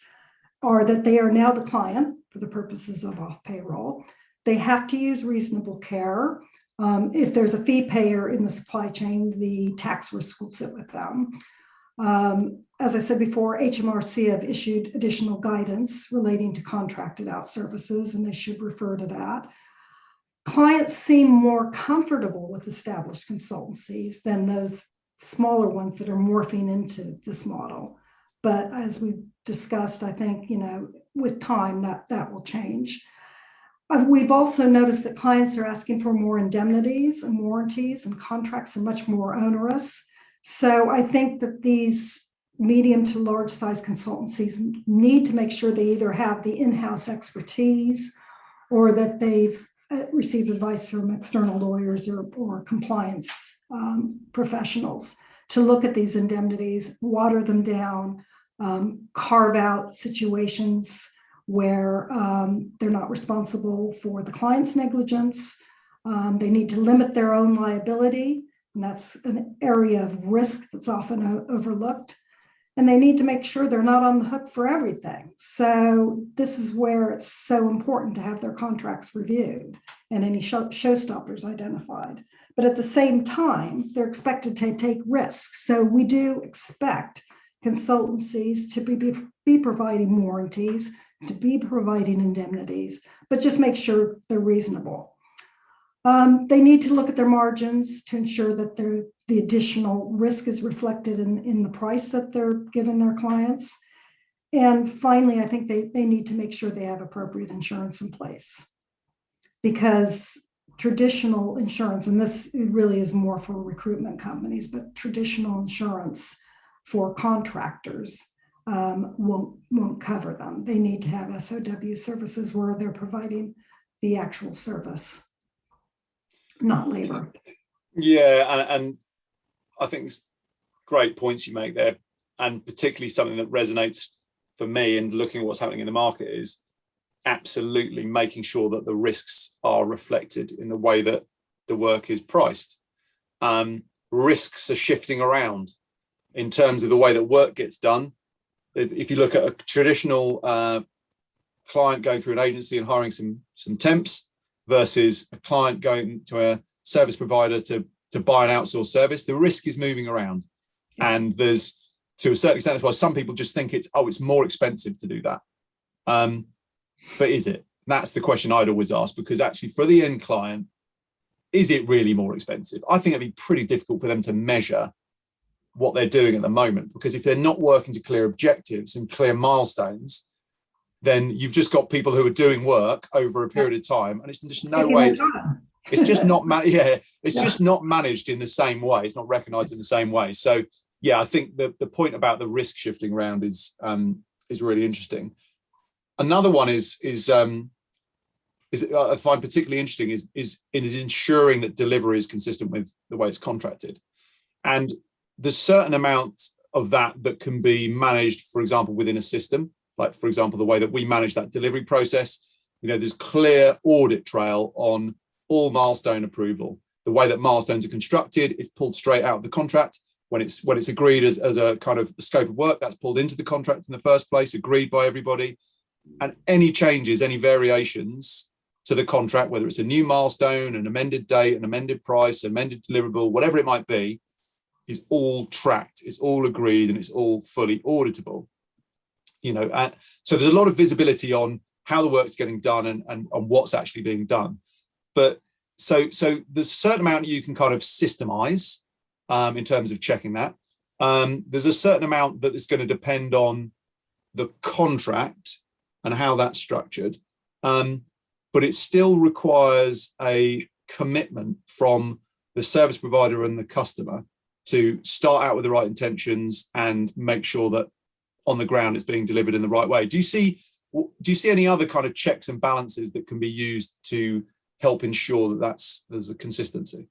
are that they are now the client for the purposes of off payroll. They have to use reasonable care. If there's a fee payer in the supply chain, the tax risk will sit with them. As I said before, HMRC have issued additional guidance relating to contracted out services, and they should refer to that. Clients seem more comfortable with established consultancies than those smaller ones that are morphing into this model. But as we discussed, I think, with time that will change. We've also noticed that clients are asking for more indemnities and warranties, and contracts are much more onerous. So I think that these medium to large size consultancies need to make sure they either have the in-house expertise or that they've received advice from external lawyers or compliance professionals to look at these indemnities, water them down, carve out situations where they're not responsible for the client's negligence. They need to limit their own liability, and that's an area of risk that's often overlooked. And they need to make sure they're not on the hook for everything. So this is where it's so important to have their contracts reviewed and any showstoppers identified. But at the same time, they're expected to take risks. So we do expect consultancies to be providing warranties, to be providing indemnities, but just make sure they're reasonable. They need to look at their margins to ensure that the additional risk is reflected in the price that they're giving their clients. And finally, I think they need to make sure they have appropriate insurance in place, because traditional insurance, and this really is more for recruitment companies, but traditional insurance for contractors won't cover them. They need to have SOW services where they're providing the actual service, not labor. Yeah, and I think it's great points you make there, and particularly something that resonates for me in looking at what's happening in the market is absolutely making sure that the risks are reflected in the way that the work is priced. Risks are shifting around in terms of the way that work gets done. If you look at a traditional client going through an agency and hiring some temps, versus a client going to a service provider to buy an outsourced service, the risk is moving around. And there's, to a certain extent, that's why some people just think it's more expensive to do that. But is it? That's the question I'd always ask, because actually for the end client, is it really more expensive? I think it'd be pretty difficult for them to measure what they're doing at the moment, because if they're not working to clear objectives and clear milestones, then you've just got people who are doing work over a period of time, and it's just no way. It's just not just not managed in the same way. It's not recognized in the same way. So yeah, I think the point about the risk shifting around is really interesting. Another one is I find particularly interesting is ensuring that delivery is consistent with the way it's contracted. And there's certain amount of that can be managed, for example, within a system, like, for example, the way that we manage that delivery process. There's clear audit trail on all milestone approval. The way that milestones are constructed is pulled straight out of the contract. When it's agreed as a kind of scope of work, that's pulled into the contract in the first place, agreed by everybody. And any changes, any variations to the contract, whether it's a new milestone, an amended date, an amended price, amended deliverable, whatever it might be, is all tracked, it's all agreed, and it's all fully auditable. And so there's a lot of visibility on how the work's getting done and what's actually being done. But so there's a certain amount you can kind of systemize in terms of checking that. There's a certain amount that is going to depend on the contract and how that's structured. But it still requires a commitment from the service provider and the customer to start out with the right intentions and make sure that on the ground it's being delivered in the right way. Do you see any other kind of checks and balances that can be used to help ensure that there's a consistency?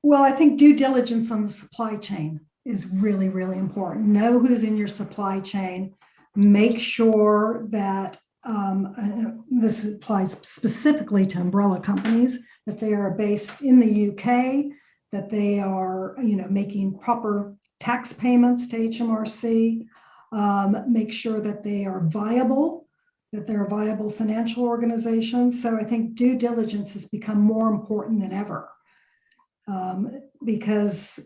Well, I think due diligence on the supply chain is really, really important. Know who's in your supply chain. Make sure that this applies specifically to umbrella companies, that they are based in the UK, that they are, making proper tax payments to HMRC. Make sure that they are viable, that they're a viable financial organization. So I think due diligence has become more important than ever, because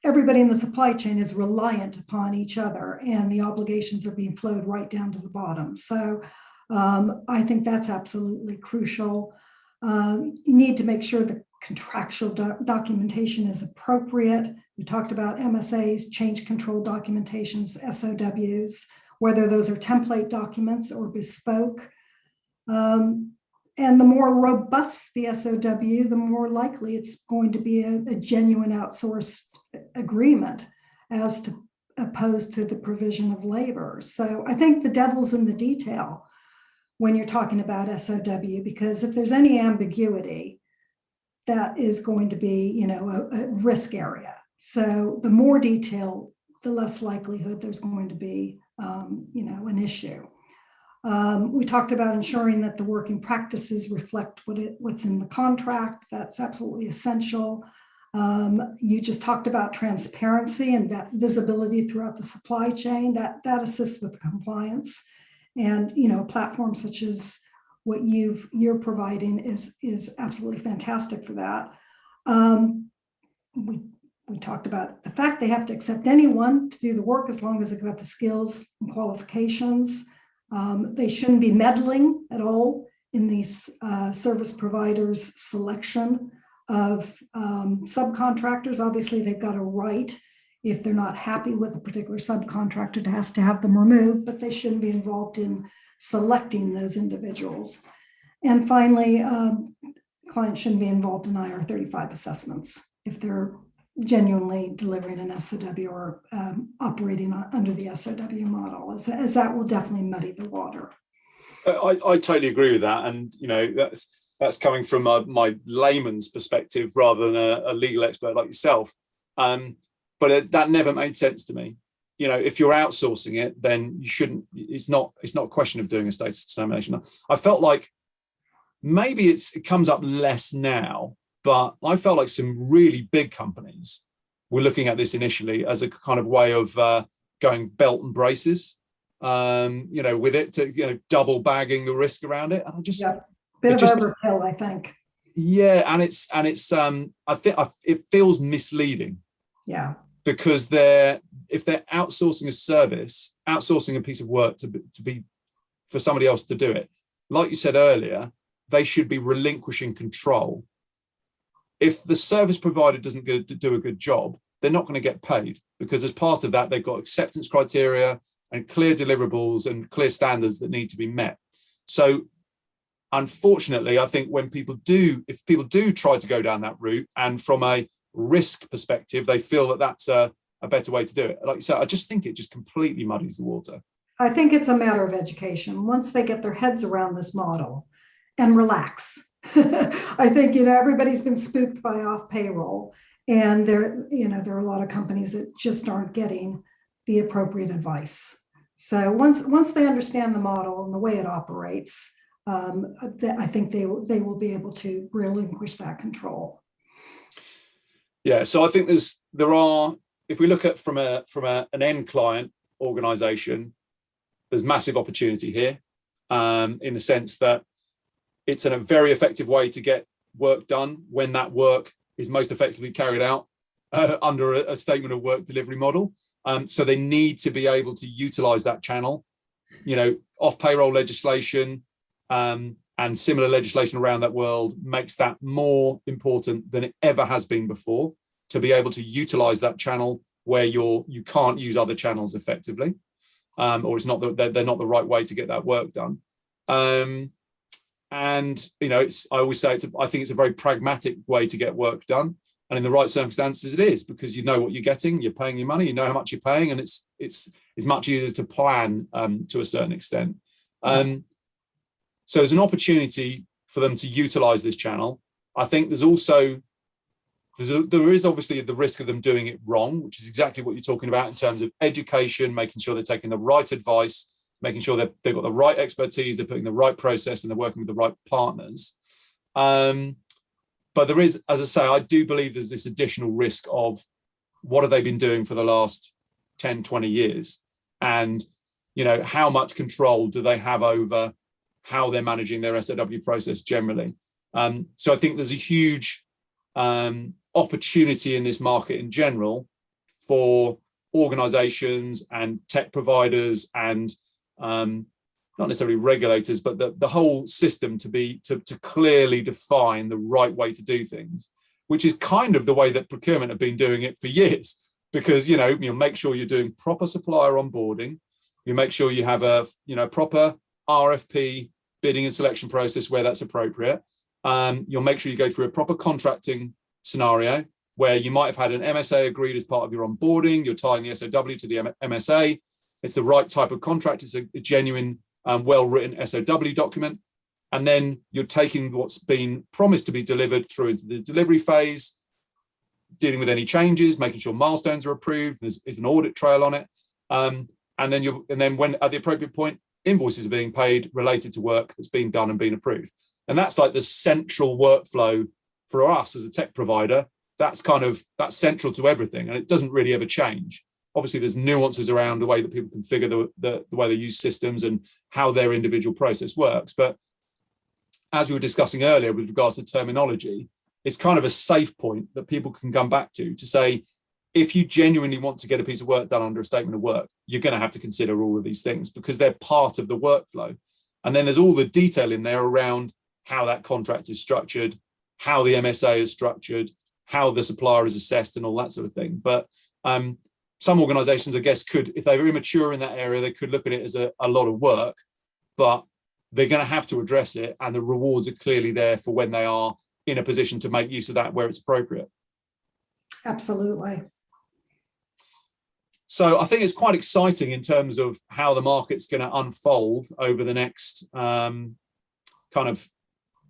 everybody in the supply chain is reliant upon each other, and the obligations are being flowed right down to the bottom. So I think that's absolutely crucial. You need to make sure the contractual documentation is appropriate. We talked about MSAs, change control documentations, SOWs, whether those are template documents or bespoke. And the more robust the SOW, the more likely it's going to be a genuine outsourced agreement as opposed to the provision of labor. So I think the devil's in the detail when you're talking about SOW, because if there's any ambiguity, that is going to be, a risk area. So the more detail, the less likelihood there's going to be, an issue. We talked about ensuring that the working practices reflect what's in the contract. That's absolutely essential. You just talked about transparency and that visibility throughout the supply chain. That assists with compliance. And a platform such as what you're providing is absolutely fantastic for that. We talked about the fact they have to accept anyone to do the work as long as they've got the skills and qualifications. They shouldn't be meddling at all in these service providers' selection of subcontractors. Obviously, they've got a right, if they're not happy with a particular subcontractor, it has to have them removed, but they shouldn't be involved in selecting those individuals. And finally, clients shouldn't be involved in IR35 assessments if they're genuinely delivering an SOW or operating under the SoW model, as that will definitely muddy the water. I totally agree with that, and that's coming from my layman's perspective rather than a legal expert like yourself. But that never made sense to me. If you're outsourcing it, then you shouldn't. It's not a question of doing a status determination. I felt like maybe it comes up less now, but I felt like some really big companies were looking at this initially as a kind of way of going belt and braces, with it to double bagging the risk around it. And Bit it of just, overkill, I think. yeah, and it's I think it feels misleading Yeah. because if they're outsourcing a service, outsourcing a piece of work to be for somebody else to do it, like you said earlier, they should be relinquishing control. If the service provider doesn't do a good job, they're not going to get paid, because as part of that, they've got acceptance criteria and clear deliverables and clear standards that need to be met. So unfortunately, I think if people do try to go down that route, and from a risk perspective, they feel that that's a better way to do it. Like you said, I just think it just completely muddies the water. I think it's a matter of education. Once they get their heads around this model and relax, I think, everybody's been spooked by off payroll, and there are a lot of companies that just aren't getting the appropriate advice. So once they understand the model and the way it operates, I think they will be able to relinquish that control. Yeah, so I think if we look at from an end client organization, there's massive opportunity here, in the sense that it's a very effective way to get work done when that work is most effectively carried out under a statement of work delivery model. So they need to be able to utilize that channel. Off payroll legislation and similar legislation around that world makes that more important than it ever has been before, to be able to utilize that channel where you can't use other channels effectively, or it's not they're not the right way to get that work done. And I always say I think it's a very pragmatic way to get work done, and in the right circumstances it is, because you know what you're getting, you're paying your money, you know how much you're paying, and it's much easier to plan to a certain extent. So there's an opportunity for them to utilize this channel. I think there is obviously the risk of them doing it wrong, which is exactly what you're talking about in terms of education, making sure they're taking the right advice, making sure that they've got the right expertise, they're putting the right process, and they're working with the right partners. But there is, as I say, I do believe there's this additional risk of what have they been doing for the last 10, 20 years? And, how much control do they have over how they're managing their SoW process generally? So I think there's a huge opportunity in this market in general for organizations and tech providers and not necessarily regulators, but the whole system to clearly define the right way to do things, which is kind of the way that procurement have been doing it for years. Because you make sure you're doing proper supplier onboarding, you make sure you have a proper RFP bidding and selection process where that's appropriate. You'll make sure you go through a proper contracting scenario where you might have had an MSA agreed as part of your onboarding. You're tying the SOW to the MSA. It's the right type of contract. It's a genuine, well-written SOW document. And then you're taking what's been promised to be delivered through into the delivery phase, dealing with any changes, making sure milestones are approved. There's an audit trail on it. And then when at the appropriate point, invoices are being paid related to work that's been done and been approved. And that's like the central workflow for us as a tech provider. That's central to everything, and it doesn't really ever change. Obviously, there's nuances around the way that people configure the way they use systems and how their individual process works. But as we were discussing earlier with regards to terminology, it's kind of a safe point that people can come back to say, if you genuinely want to get a piece of work done under a statement of work, you're going to have to consider all of these things because they're part of the workflow. And then there's all the detail in there around how that contract is structured, how the MSA is structured, how the supplier is assessed, and all that sort of thing. But some organizations, I guess, could, if they were immature in that area, they could look at it as a lot of work, but they're going to have to address it, and the rewards are clearly there for when they are in a position to make use of that where it's appropriate. Absolutely. So I think it's quite exciting in terms of how the market's going to unfold over the next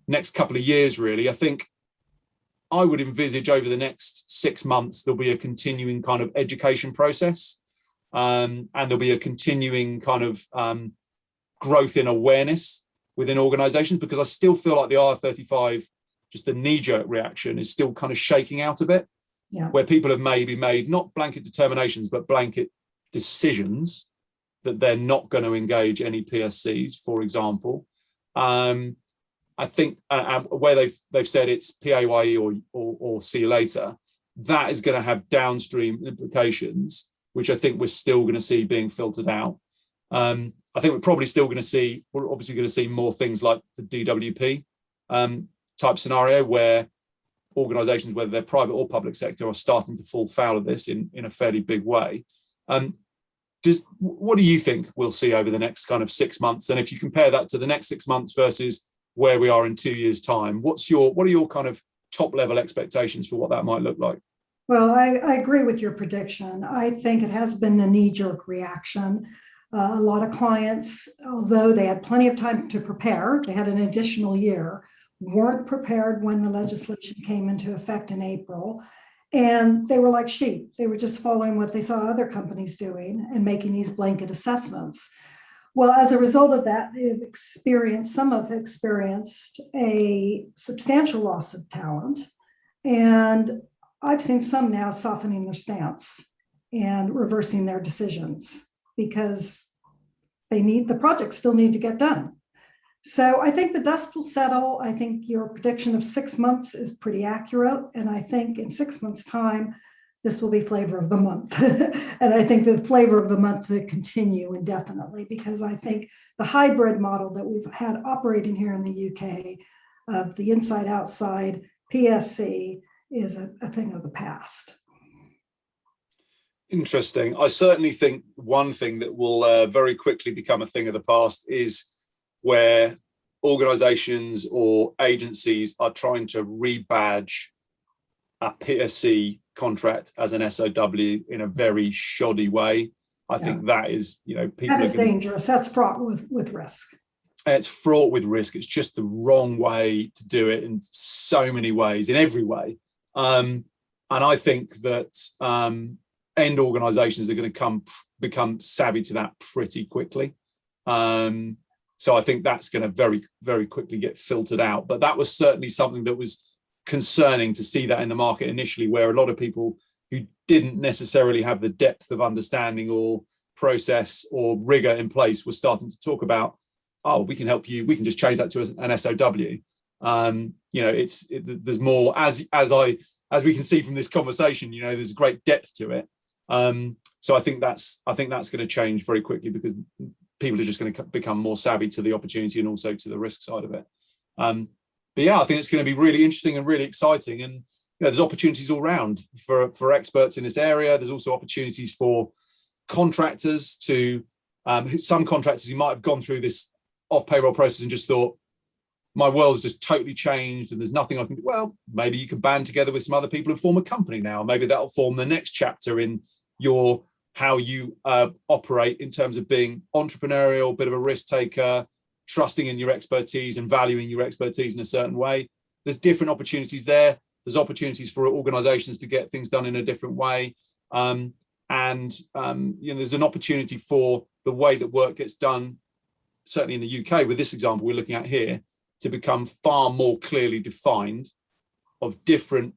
next couple of years, really. I think I would envisage over the next 6 months, there'll be a continuing kind of education process, and there'll be a continuing kind of growth in awareness within organizations, because I still feel like the IR35, just the knee-jerk reaction, is still kind of shaking out a bit, where people have maybe made not blanket determinations, but blanket decisions that they're not going to engage any PSCs, for example. I think where they've said it's PAYE or see you later, that is going to have downstream implications, which I think we're still going to see being filtered out. I think we're probably still going to see, we're obviously going to see more things like the DWP type scenario, where organizations, whether they're private or public sector, are starting to fall foul of this in a fairly big way. What do you think we'll see over the next kind of 6 months? And if you compare that to the next 6 months versus where we are in 2 years' time, what are your kind of top level expectations for what that might look like? Well, I agree with your prediction. I think it has been a knee-jerk reaction. A lot of clients, although they had plenty of time to prepare, they had an additional year, weren't prepared when the legislation came into effect in April. And they were like sheep. They were just following what they saw other companies doing and making these blanket assessments. Well, as a result of that, some have experienced a substantial loss of talent. And I've seen some now softening their stance and reversing their decisions because the projects still need to get done. So I think the dust will settle. I think your prediction of 6 months is pretty accurate. And I think in 6 months' time, this will be flavor of the month. And I think the flavor of the month will continue indefinitely, because I think the hybrid model that we've had operating here in the UK of the inside outside PSC is a thing of the past. Interesting. I certainly think one thing that will very quickly become a thing of the past is where organizations or agencies are trying to rebadge a PSC contract as an SoW in a very shoddy way. I think that is, people that is dangerous. That's fraught with risk. It's fraught with risk. It's just the wrong way to do it in so many ways, in every way. And I think that end organizations are going to become savvy to that pretty quickly. So I think that's going to very, very quickly get filtered out. But that was certainly something that was concerning to see that in the market initially, where a lot of people who didn't necessarily have the depth of understanding or process or rigor in place were starting to talk about, oh, we can help you. We can just change that to an SOW. There's more, as we can see from this conversation, there's great depth to it. So I think that's going to change very quickly, because people are just going to become more savvy to the opportunity and also to the risk side of it. But yeah, I think it's going to be really interesting and really exciting. And there's opportunities all around for experts in this area. There's also opportunities for contractors some contractors who might have gone through this off-payroll process and just thought, my world's just totally changed and there's nothing I can do. Well, maybe you can band together with some other people and form a company now. Maybe that'll form the next chapter in how you operate in terms of being entrepreneurial, a bit of a risk taker, trusting in your expertise and valuing your expertise in a certain way. There's different opportunities there. There's opportunities for organizations to get things done in a different way. There's an opportunity for the way that work gets done, certainly in the UK, with this example we're looking at here, to become far more clearly defined of different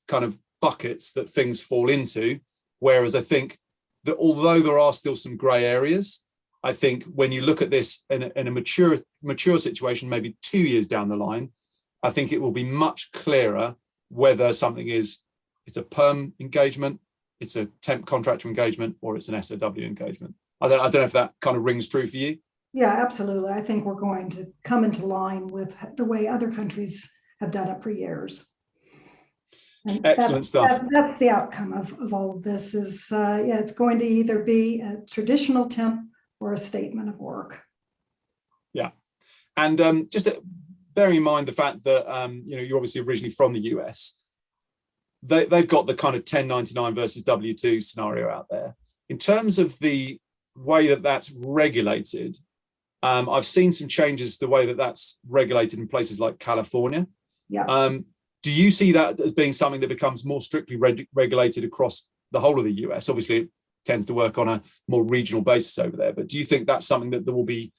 kind of buckets that things fall into. Whereas I think that although there are still some grey areas, I think when you look at this in a mature situation, maybe 2 years down the line, I think it will be much clearer whether something it's a perm engagement, it's a temp contractor engagement, or it's an SOW engagement. I don't know if that kind of rings true for you. Yeah, absolutely. I think we're going to come into line with the way other countries have done it for years. And excellent stuff. That's the outcome of all of this is, it's going to either be a traditional temp or a statement of work. Yeah. And just bearing in mind the fact that, you're obviously originally from the US, they've got the kind of 1099 versus W2 scenario out there. In terms of the way that that's regulated, I've seen some changes to the way that that's regulated in places like California. Yeah. Do you see that as being something that becomes more strictly regulated across the whole of the US? Obviously, it tends to work on a more regional basis over there, but do you think that's something that there will be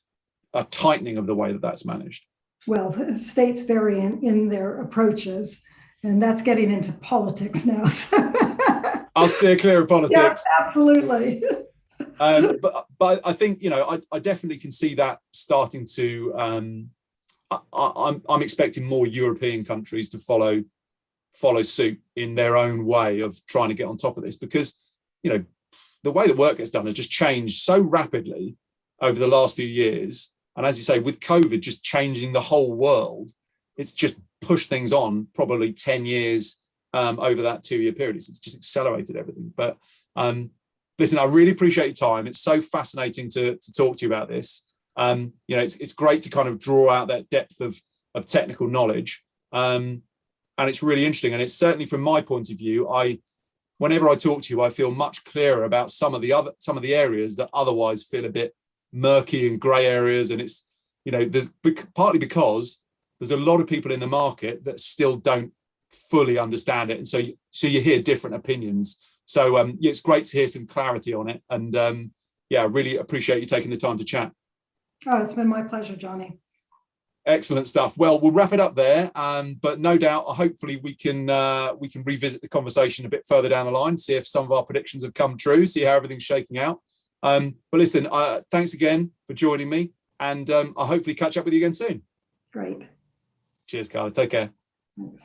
a tightening of the way that that's managed? Well, states vary in their approaches, and that's getting into politics now. I'll steer clear of politics. Yeah, absolutely. But I think, I definitely can see that starting to I'm expecting more European countries to follow suit in their own way of trying to get on top of this, because, you know, the way that work gets done has just changed so rapidly over the last few years. And as you say, with COVID just changing the whole world, it's just pushed things on probably 10 years over that 2-year period. It's just accelerated everything. But listen, I really appreciate your time. It's so fascinating to talk to you about this. You know, it's great to kind of draw out that depth of technical knowledge. And it's really interesting. And it's certainly from my point of view, whenever I talk to you, I feel much clearer about some of the areas that otherwise feel a bit murky and grey areas. And it's, you know, there's partly because there's a lot of people in the market that still don't fully understand it. And so you hear different opinions. So yeah, it's great to hear some clarity on it. And yeah, I really appreciate you taking the time to chat. Oh, it's been my pleasure, Johnny. Excellent stuff. Well, we'll wrap it up there. But no doubt, hopefully we can revisit the conversation a bit further down the line, see if some of our predictions have come true, see how everything's shaking out. But listen, thanks again for joining me, and I'll hopefully catch up with you again soon. Great. Cheers, Carla. Take care. Thanks.